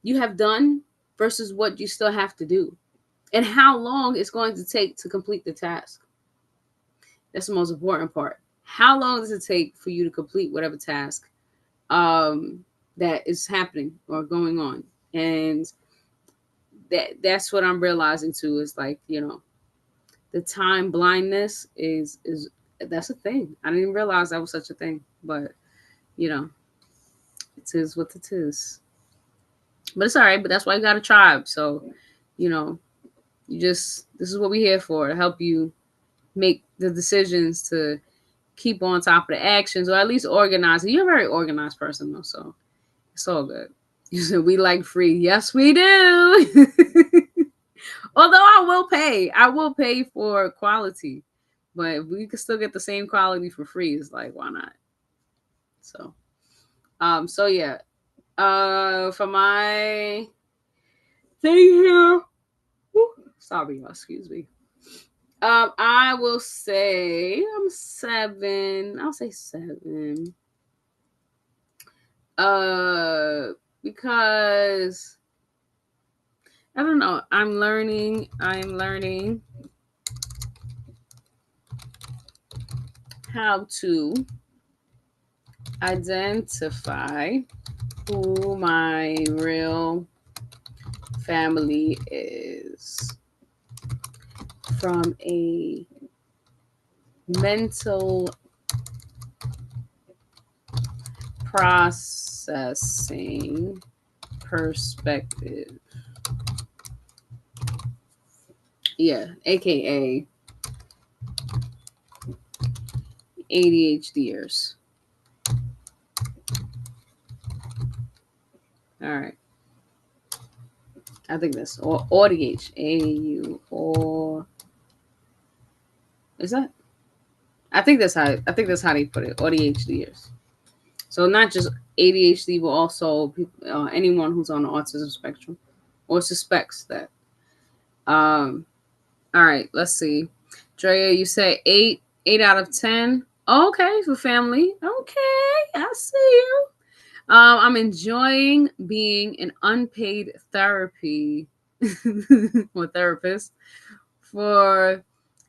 you have done versus what you still have to do and how long it's going to take to complete the task. That's the most important part. How long does it take for you to complete whatever task that is happening or going on? And that's what I'm realizing too, is like, the time blindness is that's a thing. I didn't even realize that was such a thing, but it is what it is. But it's all right. But that's why you got a tribe. So, this is what we're here for, to help you make the decisions to keep on top of the actions, or at least organize. You're a very organized person, though, so it's all good. You said we like free. Yes, we do. Although I will pay for quality, but if we can still get the same quality for free, it's like, why not? So, So yeah. For my thing here. Sorry, excuse me. I will say I'm 7. I'll say 7. Uh, because I don't know. I'm learning. I'm learning how to identify who my real family is from a mental processing perspective. Yeah, aka ADHDers. All right. I think that's or ADH. AU or is that? I think that's how they put it. ADHDers. So not just ADHD, but also people, anyone who's on the autism spectrum or suspects that. Um. All right. Let's see. Drea, you said 8 out of 10. Okay, for family. Okay, I see you. I'm enjoying being an unpaid therapy or therapist for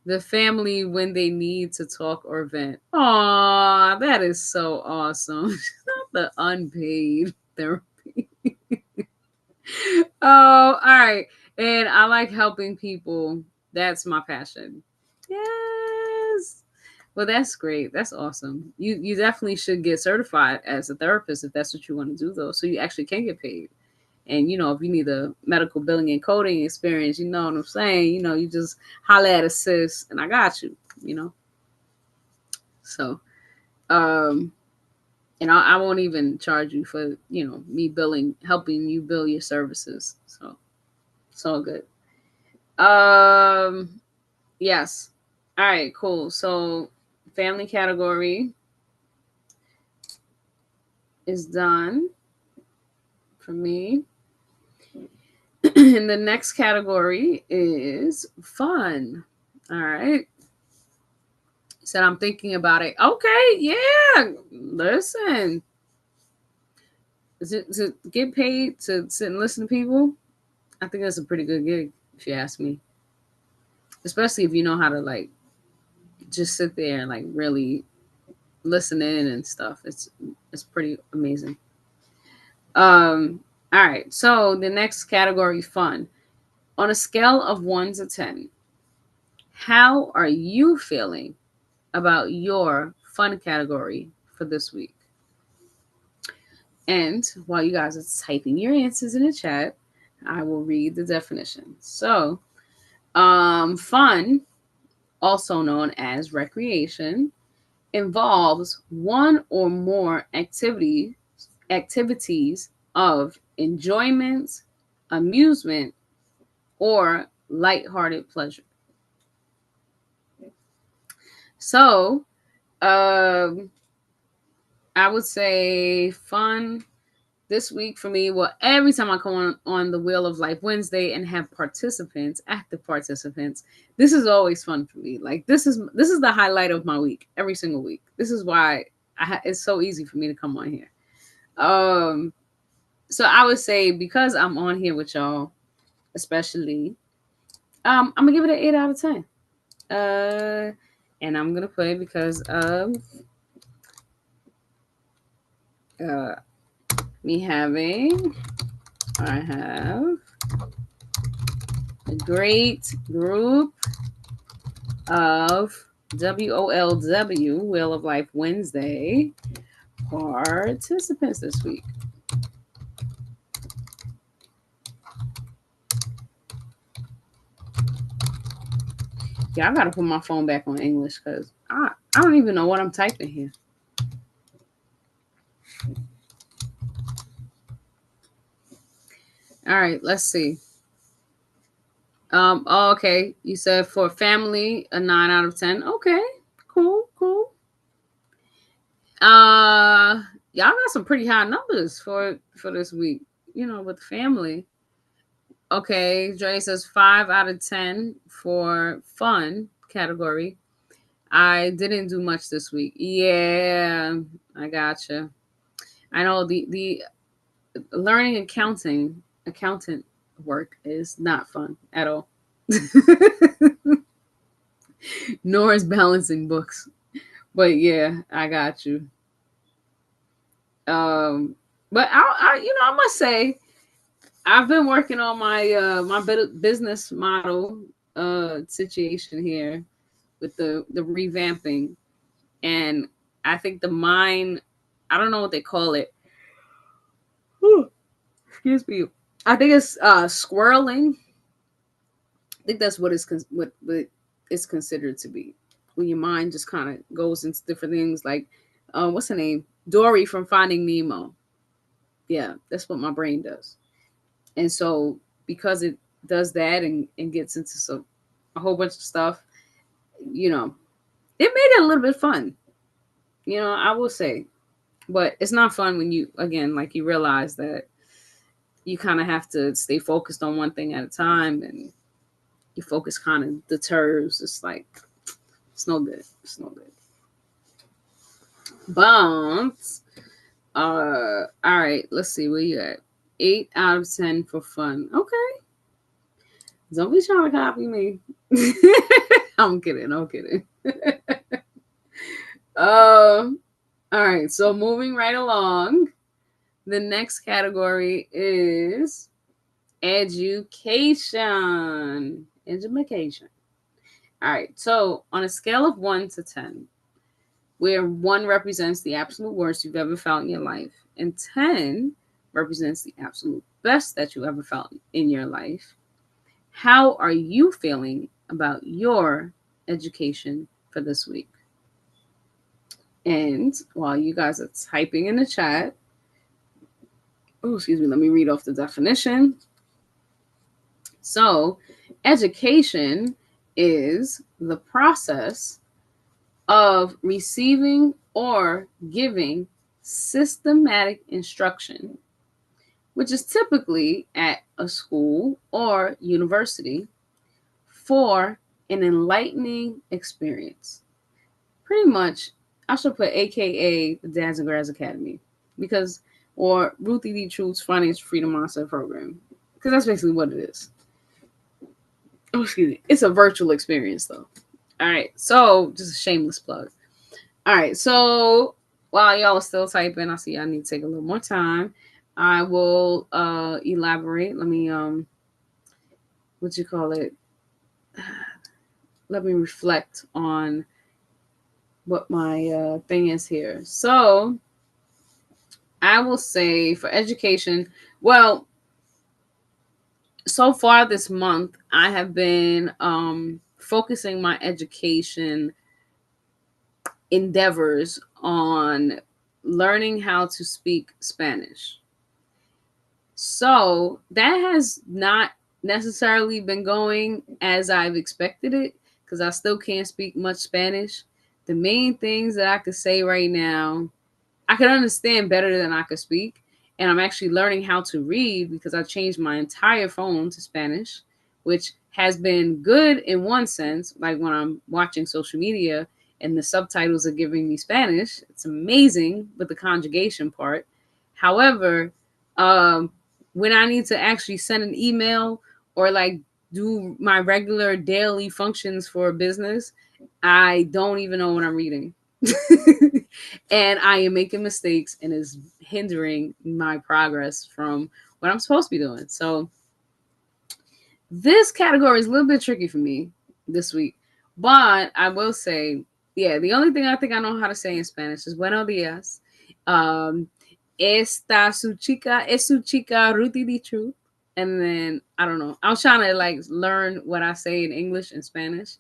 the family when they need to talk or vent. Aw, that is so awesome. Not the unpaid therapy. Oh, all right. And I like helping people. That's my passion. Yes. Well, that's great. That's awesome. You definitely should get certified as a therapist if that's what you want to do, though, so you actually can get paid. And if you need a medical billing and coding experience, you know what I'm saying. You just holler at a sis, and I got you. You know. So, um, and I won't even charge you for me helping you bill your services. So it's all good. Um, yes. All right, cool. So family category is done for me. And the next category is fun. All right. Said I'm thinking about it. Okay, yeah. Listen. To get paid to sit and listen to people, I think that's a pretty good gig, if you ask me. Especially if you know how to just sit there and really listen in and stuff. It's pretty amazing. All right. So the next category, fun. On a scale of 1 to 10, how are you feeling about your fun category for this week? And while you guys are typing your answers in the chat, I will read the definition. So, fun, also known as recreation, involves one or more activities of enjoyment, amusement, or lighthearted pleasure. So, um, I would say fun this week for me. Well, every time I come on the Wheel of Life Wednesday and have participants, active participants, this is always fun for me. This is the highlight of my week every single week. This is why it's so easy for me to come on here. So I would say because I'm on here with y'all, especially, I'm gonna give it an 8 out of 10. And I'm gonna play because of uh me having I have a great group of WOLW Wheel of Life Wednesday participants this week. Yeah, I gotta put my phone back on English because I don't even know what I'm typing here. All right, let's see. Oh, okay. You said for family a 9 out of 10. Okay, cool. Y'all got some pretty high numbers for this week. With the family. Okay, Dre says 5 out of 10 for fun category. I didn't do much this week. Yeah, I gotcha. I know the learning accountant work is not fun at all. Nor is balancing books. But yeah, I got you. Um, but I must say, I've been working on my business model situation here with the revamping, and I think the mind, I don't know what they call it. Whew, excuse me. I think it's squirreling. I think that's what it's considered to be. When your mind just kind of goes into different things, like what's her name? Dory from Finding Nemo. Yeah, that's what my brain does. And so because it does that and gets into a whole bunch of stuff, you know, it made it a little bit fun. I will say. But it's not fun when you, again, like, you realize that you kind of have to stay focused on one thing at a time, and your focus kind of deters. It's like, it's no good. It's no good. But all right, let's see where you at. 8 out of 10 for fun. Okay. Don't be trying to copy me. I'm kidding. I'm kidding. All right. So moving right along, the next category is education. Education. All right. So on a scale of 1 to 10, where 1 represents the absolute worst you've ever felt in your life, and 10 represents the absolute best that you ever felt in your life, how are you feeling about your education for this week? And while you guys are typing in the chat, let me read off the definition. So, education is the process of receiving or giving systematic instruction, which is typically at a school or university, for an enlightening experience. Pretty much, I should put AKA the Dads and Grads Academy, or Ruthie D. Truth's Financial Freedom Mindset Program, because that's basically what it is. Oh, excuse me. It's a virtual experience, though. All right, so just a shameless plug. All right, so while y'all are still typing, I see I need to take a little more time. I will elaborate. Let me what you call it? Let me reflect on what my thing is here. So I will say for education, well, so far this month, I have been focusing my education endeavors on learning how to speak Spanish. So that has not necessarily been going as I've expected it, because I still can't speak much Spanish. The main things that I could say right now, I could understand better than I could speak. And I'm actually learning how to read because I changed my entire phone to Spanish, which has been good in one sense. Like when I'm watching social media and the subtitles are giving me Spanish, it's amazing with the conjugation part. However, when I need to actually send an email or like do my regular daily functions for a business, I don't even know what I'm reading. And I am making mistakes and is hindering my progress from what I'm supposed to be doing. So this category is a little bit tricky for me this week. But I will say, yeah, the only thing I think I know how to say in Spanish is buenos dias. Esta su chica, es su chica Ruthie the Truth. And then, I don't know. I was trying to like learn what I say in English and Spanish.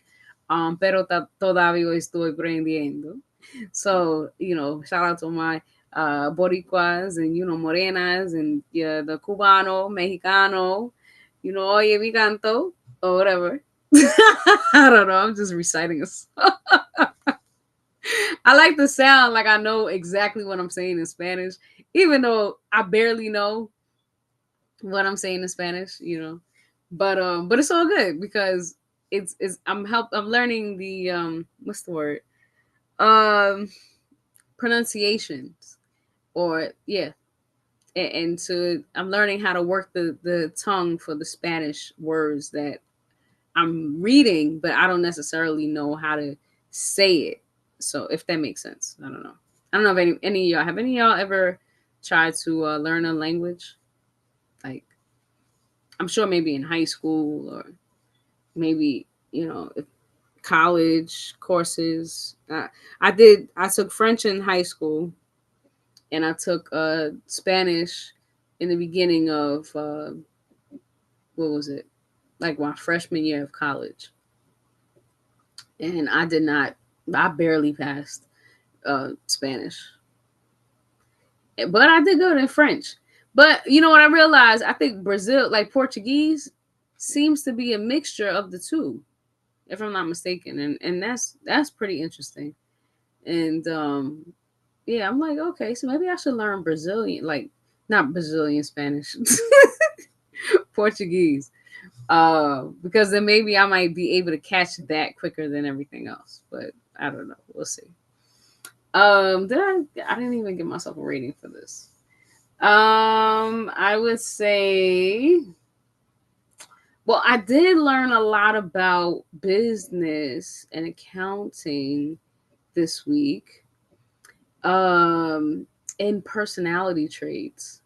Pero todavía estoy aprendiendo. So, shout out to my Boricuas and, Morenas and the Cubano, Mexicano, Oye mi canto, or whatever. I don't know. I'm just reciting a song. I like the sound like I know exactly what I'm saying in Spanish, even though I barely know what I'm saying in Spanish, you know. But it's all good because it's I'm learning the what's the word? Um pronunciations, or yeah, and to I'm learning how to work the tongue for the Spanish words that I'm reading, but I don't necessarily know how to say it. So if that makes sense, I don't know. I don't know if any of y'all have any of y'all ever tried to learn a language. Like I'm sure maybe in high school or maybe if college courses. I did. I took French in high school, and I took Spanish in the beginning of what was it? Like my freshman year of college, and I did not. I barely passed Spanish, but I did good in French. But you know what I realized? I think Brazil, like Portuguese, seems to be a mixture of the two, if I'm not mistaken, and that's pretty interesting. And yeah, I'm like, okay, so maybe I should learn Brazilian, like not Brazilian Spanish, Portuguese, because then maybe I might be able to catch that quicker than everything else. But I don't know. We'll see. Did I didn't even give myself a rating for this. I would say, well, I did learn a lot about business and accounting this week. In personality traits.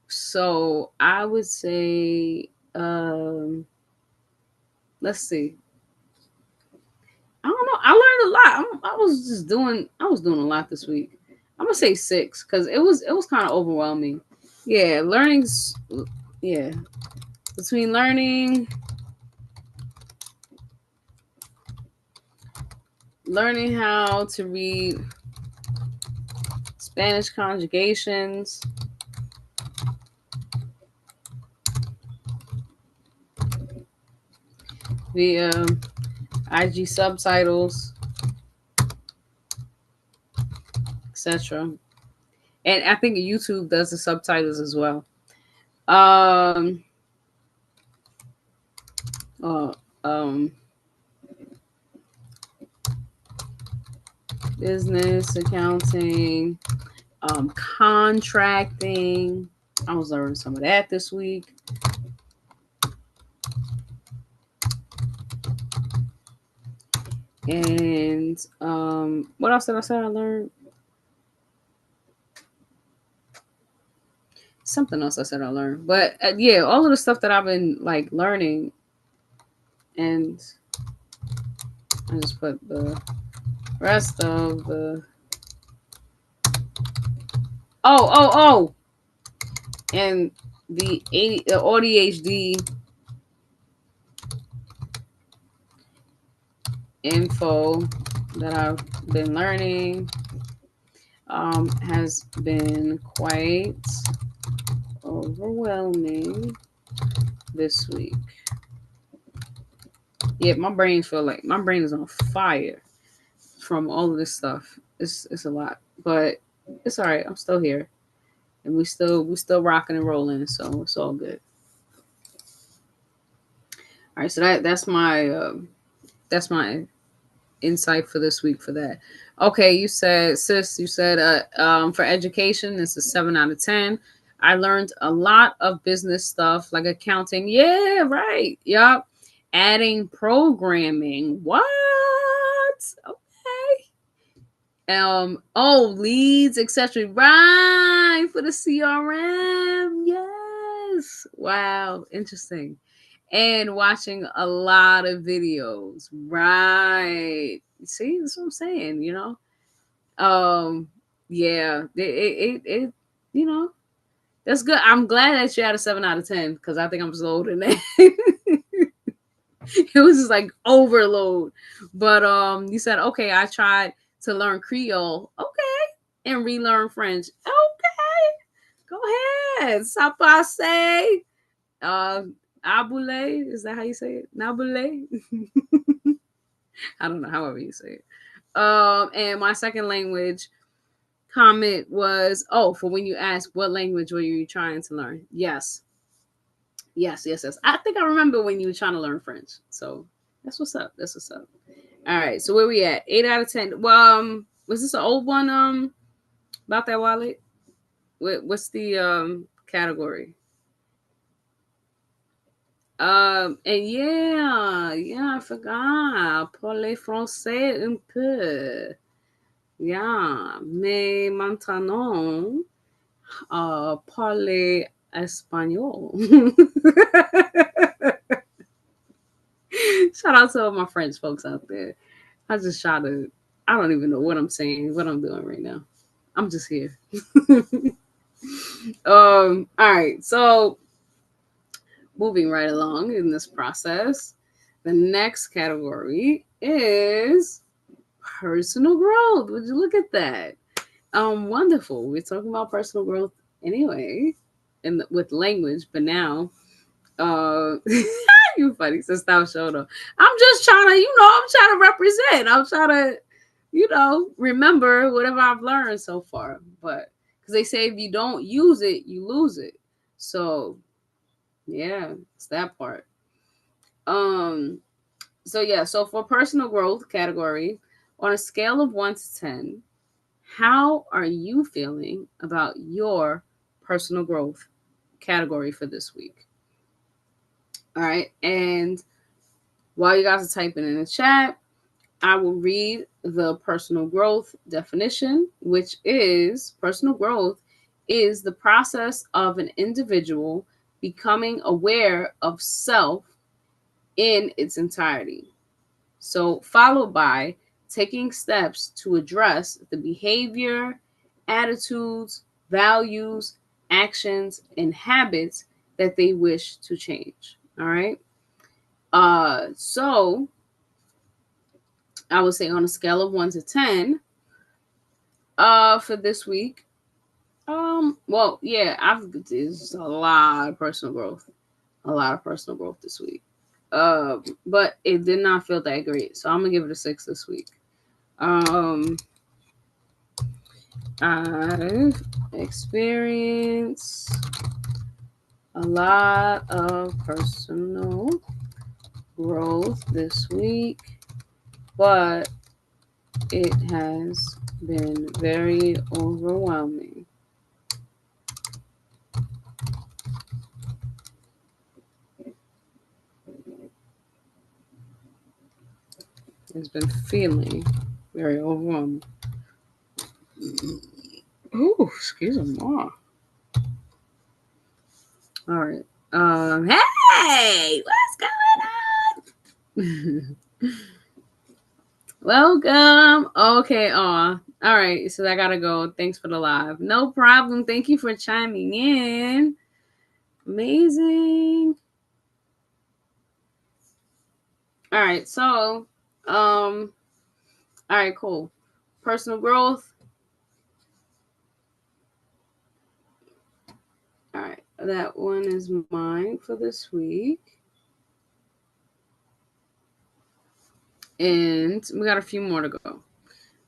So I would say, let's see. I don't know. I learned a lot. I was doing a lot this week. I'm gonna say 6 because it was kind of overwhelming. Yeah, learning's yeah. Between learning how to read Spanish conjugations, via IG subtitles, etc. And I think YouTube does the subtitles as well. Um, uh, um, business, accounting, contracting. I was learning some of that this week. And what else did I say I learned? Something else I said I learned. But yeah, all of the stuff that I've been like learning, and I just put the rest of the oh and the ADHD info that I've been learning has been quite overwhelming this week. Yeah, my brain is on fire from all of this stuff. It's a lot, but it's all right. I'm still here, and we still rocking and rolling, so it's all good. All right, so that's my insight for this week for that. Okay, you said, sis, you said for education, it's a 7 out of 10. I learned a lot of business stuff like accounting. Yeah, right. Yup. Adding programming. What? Okay. Leads, etc. Right, for the CRM. Yes. Wow. Interesting. And watching a lot of videos. Right. See, that's what I'm saying, Yeah, it you know, that's good. I'm glad that you had a 7 out of 10 because I think I'm slower than that. It was just like overload. But you said, okay, I tried to learn Creole. Okay. And relearn French. Okay. Go ahead. Sapase. Uh Abule. Is that how you say it? Nabule? I don't know, however you say it. And my second language comment was, oh, for when you ask what language were you trying to learn? Yes. Yes, yes, yes. I think I remember when you were trying to learn French. So that's what's up. That's what's up. All right. So where we at? 8 out of 10. Well, was this an old one? About that wallet? What's the category? And yeah, I forgot. Parler français un peu. Yeah, mais maintenant, parler espagnol. Shout out to all my French folks out there. I just try to, I don't even know what I'm saying, what I'm doing right now. I'm just here. All right. So moving right along in this process, the next category is personal growth. Would you look at that? Wonderful. We're talking about personal growth anyway, and with language, but now, you funny, so stop shoulder. I'm just trying to, I'm trying to represent. I'm trying to, remember whatever I've learned so far. But because they say if you don't use it, you lose it. So yeah, it's that part. Um, so yeah, so for personal growth category, on a scale of 1 to 10, how are you feeling about your personal growth category for this week? All right. And while you guys are typing in the chat, I will read the personal growth definition, which is personal growth is the process of an individual becoming aware of self in its entirety. So, followed by taking steps to address the behavior, attitudes, values, actions, and habits that they wish to change. All right. So I would say on a scale of 1 to 10, for this week, well, yeah, there's a lot of personal growth, this week. But it did not feel that great, so I'm gonna give it a 6 this week. I've experienced a lot of personal growth this week, but it has been very overwhelming. It's been feeling very overwhelming. Ooh, excuse me. All right. Hey, what's going on? Welcome. Okay. All right. So I gotta go. Thanks for the live. No problem. Thank you for chiming in. Amazing. All right. So, all right. Cool. Personal growth. All right. That one is mine for this week. And we got a few more to go.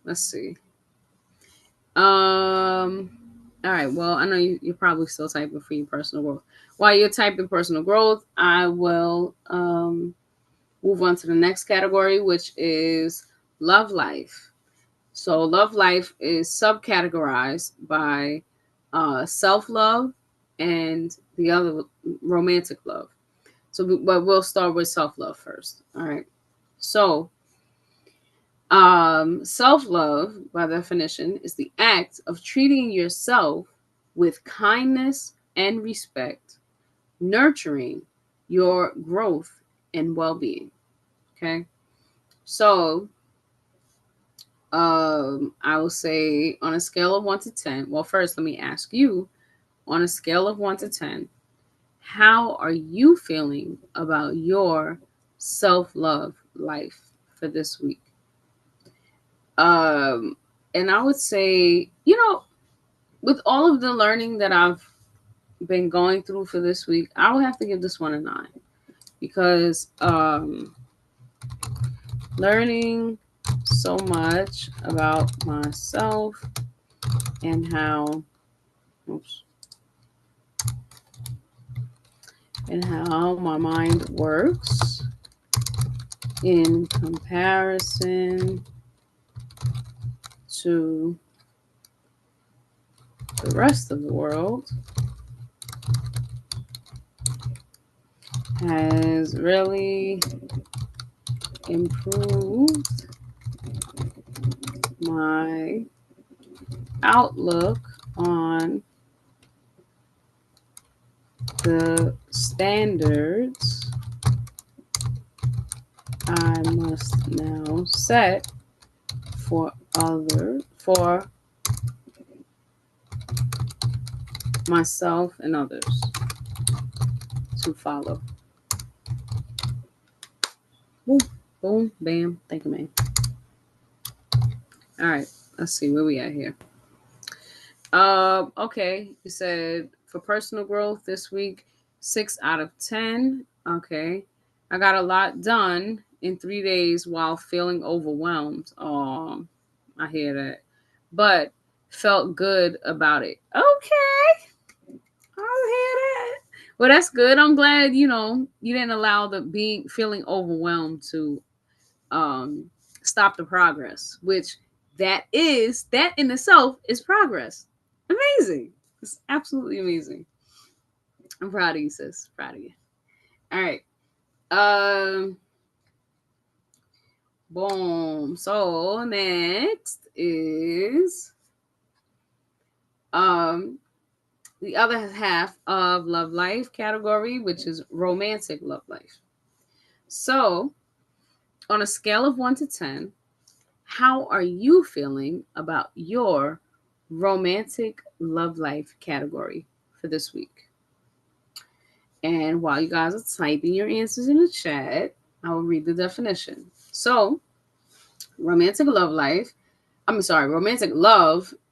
Let's see. All right. Well, I know you're probably still typing for your personal growth. While you're typing personal growth, I will move on to the next category, which is love life. So, love life is subcategorized by self love and the other romantic love. So, but we'll start with self love first. All right. So, self love, by definition, is the act of treating yourself with kindness and respect, nurturing your growth and well being. Okay. So, I will say on a scale of 1 to 10. Well, first, let me ask you on a scale of 1 to 10, how are you feeling about your self love life for this week? And I would say, with all of the learning that I've been going through for this week, I would have to give this one a 9 because learning so much about myself and how my mind works in comparison to the rest of the world has really improved my outlook on the standards I must now set for myself and others to follow. Boom, boom, bam. Thank you, man. All right, let's see where we at here. Okay, you said for personal growth this week, 6 out of 10. Okay, I got a lot done in 3 days while feeling overwhelmed. Oh, I hear that, but felt good about it. Okay, I hear that. Well, that's good. I'm glad you didn't allow the feeling overwhelmed to stop the progress, which that in itself is progress. Amazing. It's absolutely amazing. I'm proud of you, sis. Proud of you. All right. Boom. So next is the other half of love life category, which is romantic love life. So on a scale of 1 to 10, how are you feeling about your romantic love life category for this week? And while you guys are typing your answers in the chat, I will read the definition. So, romantic love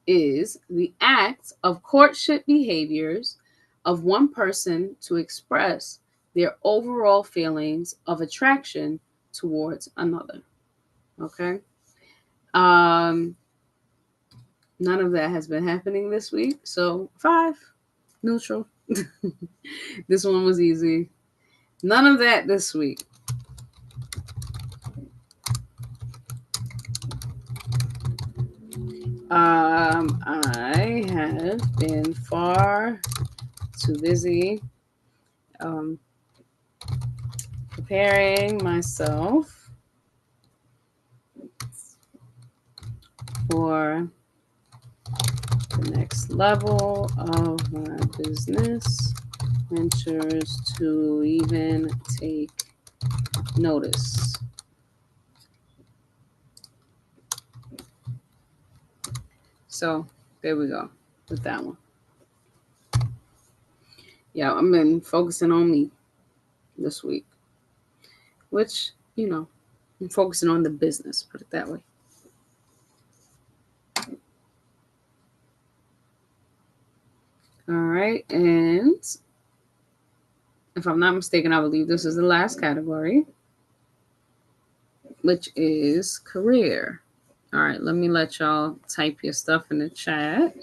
is the act of courtship behaviors of one person to express their overall feelings of attraction towards another. Okay? None of that has been happening this week. So 5, neutral. This one was easy. None of that this week. I have been far too busy preparing myself for the next level of my business ventures to even take notice. So there we go with that one. Yeah, I've been focusing on me this week, which, I'm focusing on the business, put it that way. All right, and if I'm not mistaken, I believe this is the last category, which is career. All right, let me let y'all type your stuff in the chat.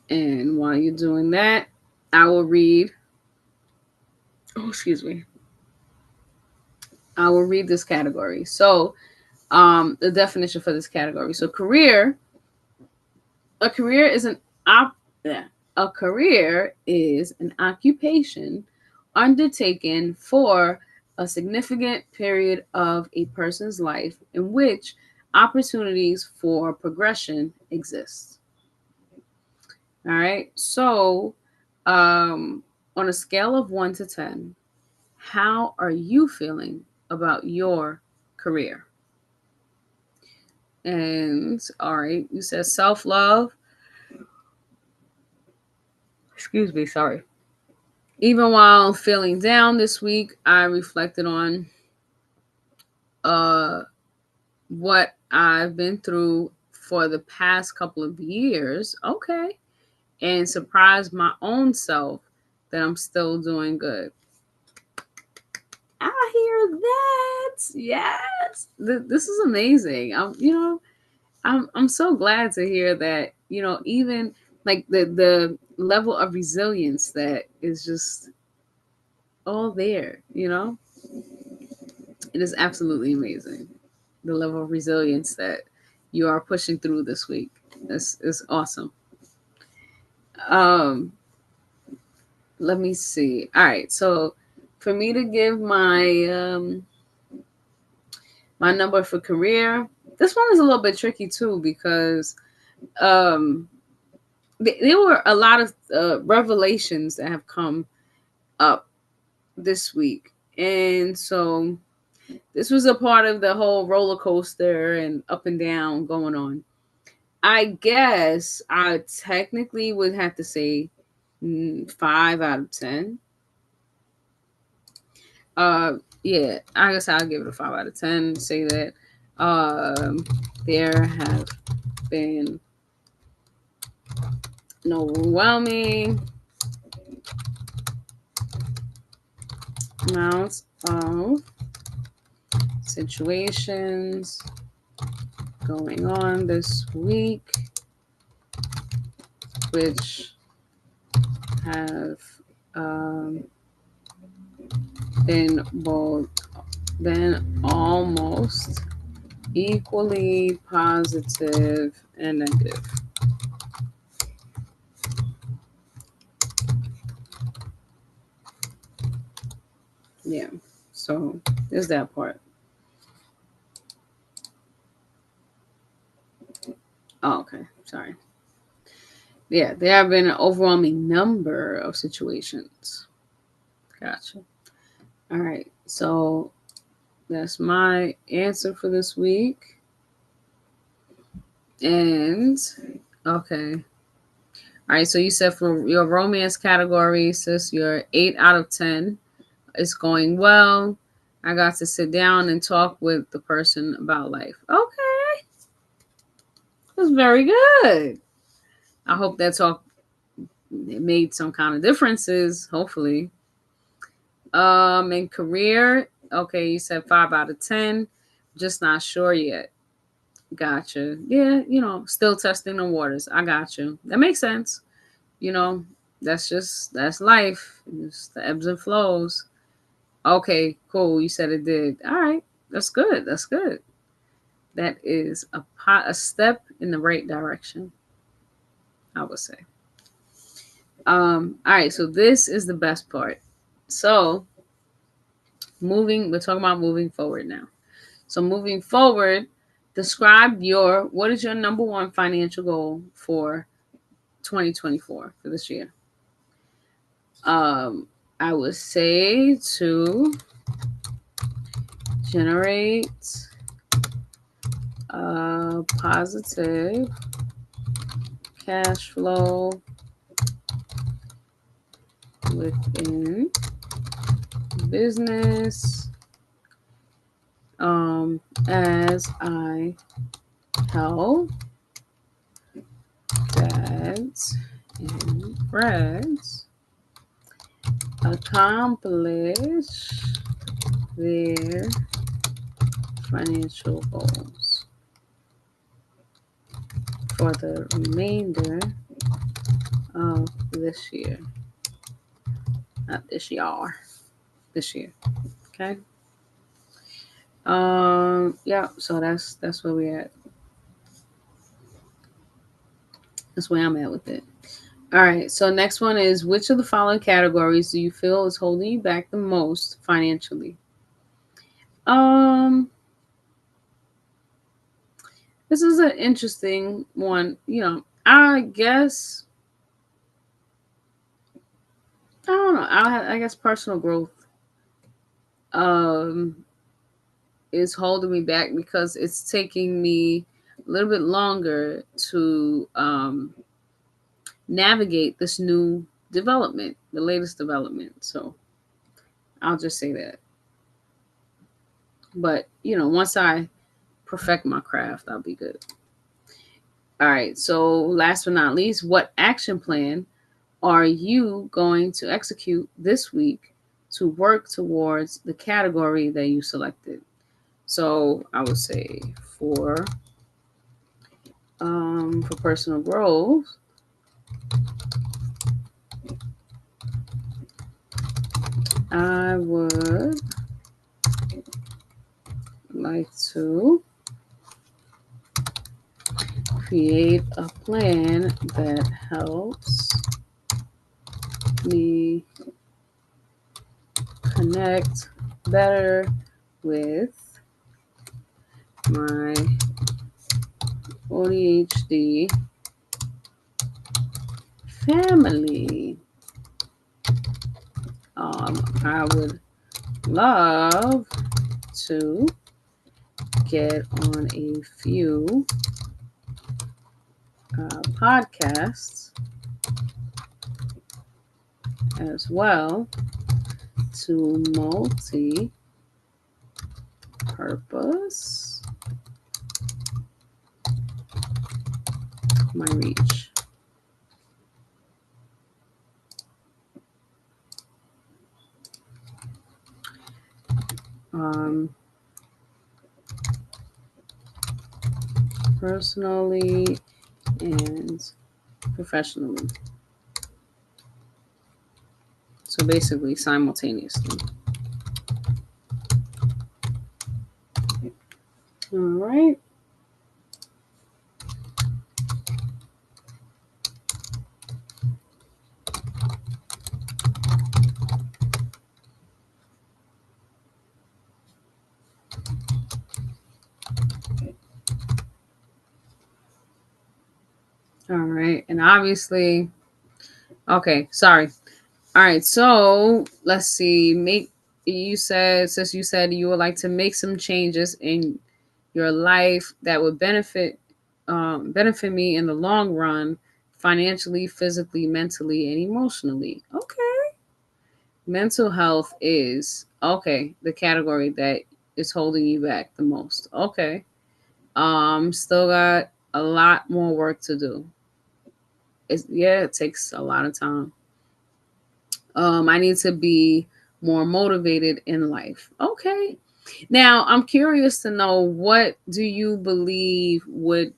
And while you're doing that, I will read. I will read this category. So, the definition for this category. So, a career is an occupation undertaken for a significant period of a person's life in which opportunities for progression exist. All right. So, on a scale of 1 to 10, how are you feeling about your career? And all right, you said self-love. Excuse me, sorry. Even while feeling down this week, I reflected on what I've been through for the past couple of years. Okay. And surprised my own self that I'm still doing good. I hear that. Yes. This is amazing. I'm so glad to hear that, even like the level of resilience that is just all there, It is absolutely amazing. The level of resilience that you are pushing through this week. This is awesome. Um, let me see. All right, so for me to give my number for career, this one is a little bit tricky too because um, there were a lot of revelations that have come up this week, and so this was a part of the whole roller coaster and up and down going on. I guess I technically would have to say 5 out of 10. Uh, yeah, I guess I'll give it a 5 out of 10. Say that there have been an overwhelming amount of situations going on this week, which have um, been almost equally positive and negative. Yeah, so there's that part. Oh, okay, sorry. Yeah, there have been an overwhelming number of situations. Gotcha. All right, so that's my answer for this week. And okay. All right, so you said for your romance category, sis, you're 8 out of 10. It's going well. I got to sit down and talk with the person about life. Okay, that's very good. I hope that talk made some kind of differences, hopefully. In career, okay, you said 5 out of 10. Just not sure yet. Gotcha. Yeah, still testing the waters. I got you. That makes sense. You know, that's life. It's the ebbs and flows. Okay, cool. You said it did. All right. That's good. That's good. That is a step in the right direction, I would say. All right, so this is the best part. So we're talking about moving forward now. So moving forward, describe what is your number one financial goal for 2024 for this year? I would say to generate a positive cash flow within business as I help dads and brides accomplish their financial goals for the remainder of this year. Not this year. This year. Okay. Yeah, so that's where we're at. That's where I'm at with it. All right, so next one is which of the following categories do you feel is holding you back the most financially? This is an interesting one. I guess I don't know. I guess personal growth um is holding me back because it's taking me a little bit longer to navigate this new development, the latest development. So I'll just say that. But once I perfect my craft, I'll be good. All right. So last but not least, what action plan are you going to execute this week to work towards the category that you selected. So I would say for personal growth, I would like to create a plan that helps me connect better with my ADHD family. I would love to get on a few podcasts as well to multi-purpose my reach. Personally and professionally. So basically simultaneously. All right. All right. And obviously, okay, sorry. All right. So let's see. You said you would like to make some changes in your life that would benefit me in the long run, financially, physically, mentally, and emotionally. Okay. Mental health is okay, the category that is holding you back the most. Okay. Still got a lot more work to do. It takes a lot of time. I need to be more motivated in life. Okay. Now, I'm curious to know, what do you believe would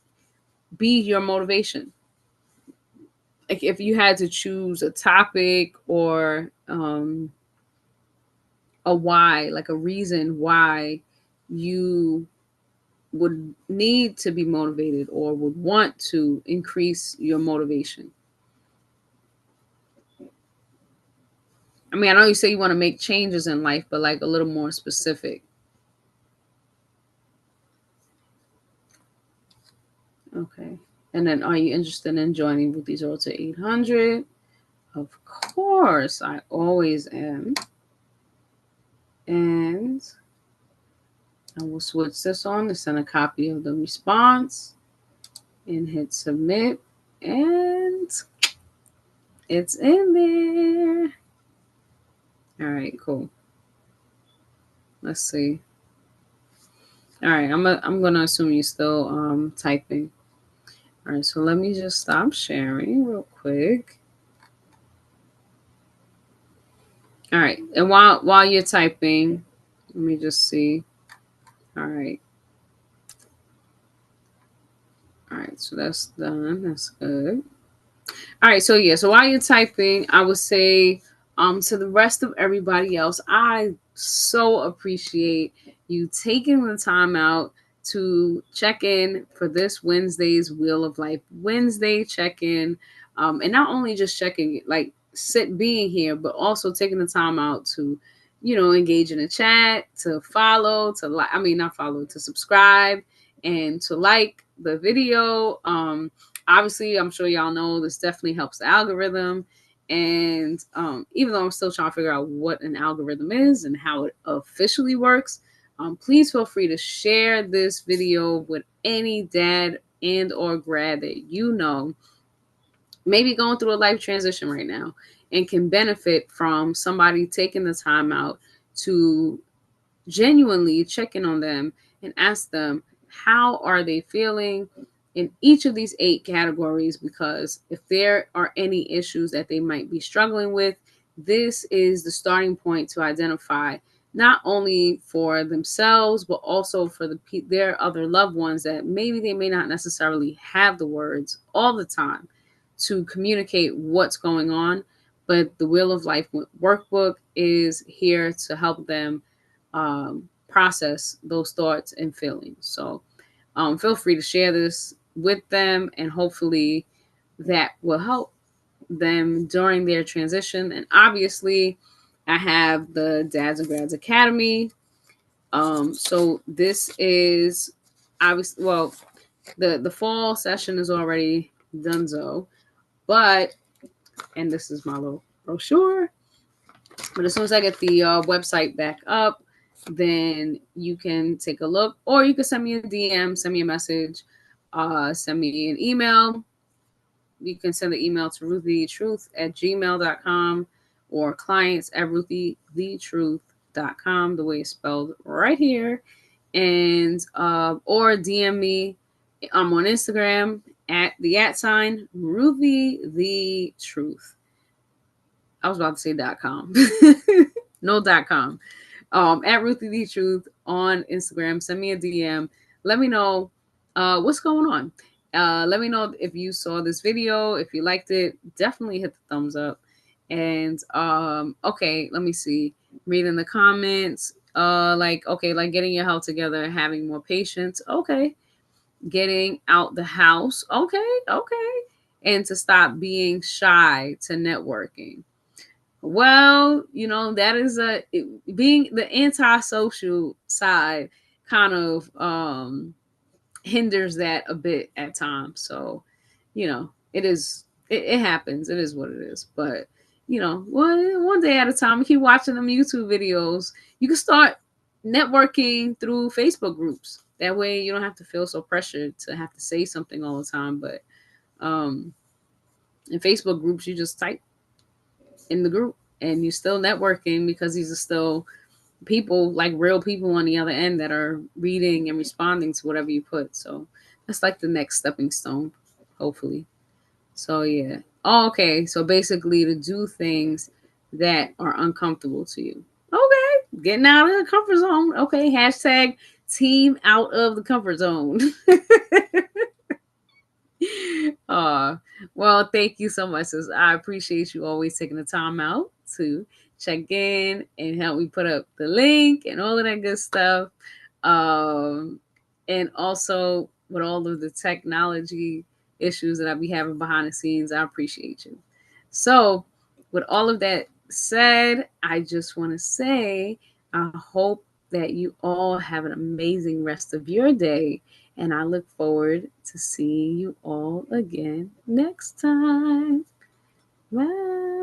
be your motivation? Like, if you had to choose a topic or a why, like a reason why you would need to be motivated or would want to increase your motivation. I mean, I know you say you want to make changes in life, but like a little more specific. Okay. And then, are you interested in joining Ruthie 0 to 800? Of course, I always am. And I will switch this on to send a copy of the response and hit submit. And it's in there. All right, cool. Let's see. All right, I'm gonna assume you're still typing. All right, so let me just stop sharing real quick. All right, and while you're typing, let me just see. All right. All right, so that's done. That's good. All right, so yeah, so while you're typing, I would say to the rest of everybody else, I so appreciate you taking the time out to check in for this Wednesday's Wheel of Life Wednesday check-in. And not only just checking, like being here, but also taking the time out to, engage in a chat, to follow, to like, I mean, not follow, to subscribe and to like the video. Obviously, I'm sure y'all know this definitely helps the algorithm. And even though I'm still trying to figure out what an algorithm is and how it officially works, please feel free to share this video with any dad and or grad that you know maybe going through a life transition right now and can benefit from somebody taking the time out to genuinely check in on them and ask them, how are they feeling in each of these 8 categories? Because if there are any issues that they might be struggling with, this is the starting point to identify not only for themselves but also for their other loved ones that maybe they may not necessarily have the words all the time to communicate what's going on, but the Wheel of Life workbook is here to help them process those thoughts and feelings. So feel free to share this with them, and hopefully that will help them during their transition. And obviously, I have the Dads and Grads Academy. So this is obviously, well, the fall session is already donezo, but, and this is my little brochure. But as soon as I get the website back up, then you can take a look, or you can send me a DM, send me a message, send me an email. You can send the email to ruthietruth@gmail.com or clients@ruthiethetruth.com, the way it's spelled right here. And or DM me. I'm on Instagram at the @ Ruthie the Truth. I was about to say .com. No .com. At Ruthie the Truth on Instagram. Send me a DM. Let me know what's going on. Let me know if you saw this video. If you liked it, definitely hit the thumbs up. And okay, let me see. Reading the comments. Like, okay, like getting your health together, having more patience. Okay. Getting out the house. Okay, okay. And to stop being shy to networking. Well, that is being the antisocial side kind of hinders that a bit at times. So, it happens. It is what it is. But, one day at a time, keep watching them YouTube videos. You can start networking through Facebook groups. That way you don't have to feel so pressured to have to say something all the time. But in Facebook groups, you just type in the group and you're still networking because these are still people, like real people on the other end that are reading and responding to whatever you put. So that's like the next stepping stone, hopefully. So yeah. Oh, okay. So basically to do things that are uncomfortable to you. Okay. Getting out of the comfort zone. Okay. Hashtag team out of the comfort zone. uh well, thank you so much, sis. I appreciate you always taking the time out to check in and help me put up the link and all of that good stuff. And also with all of the technology issues that I be having behind the scenes, I appreciate you. So with all of that said, I just want to say I hope that you all have an amazing rest of your day, and I look forward to seeing you all again next time. Bye.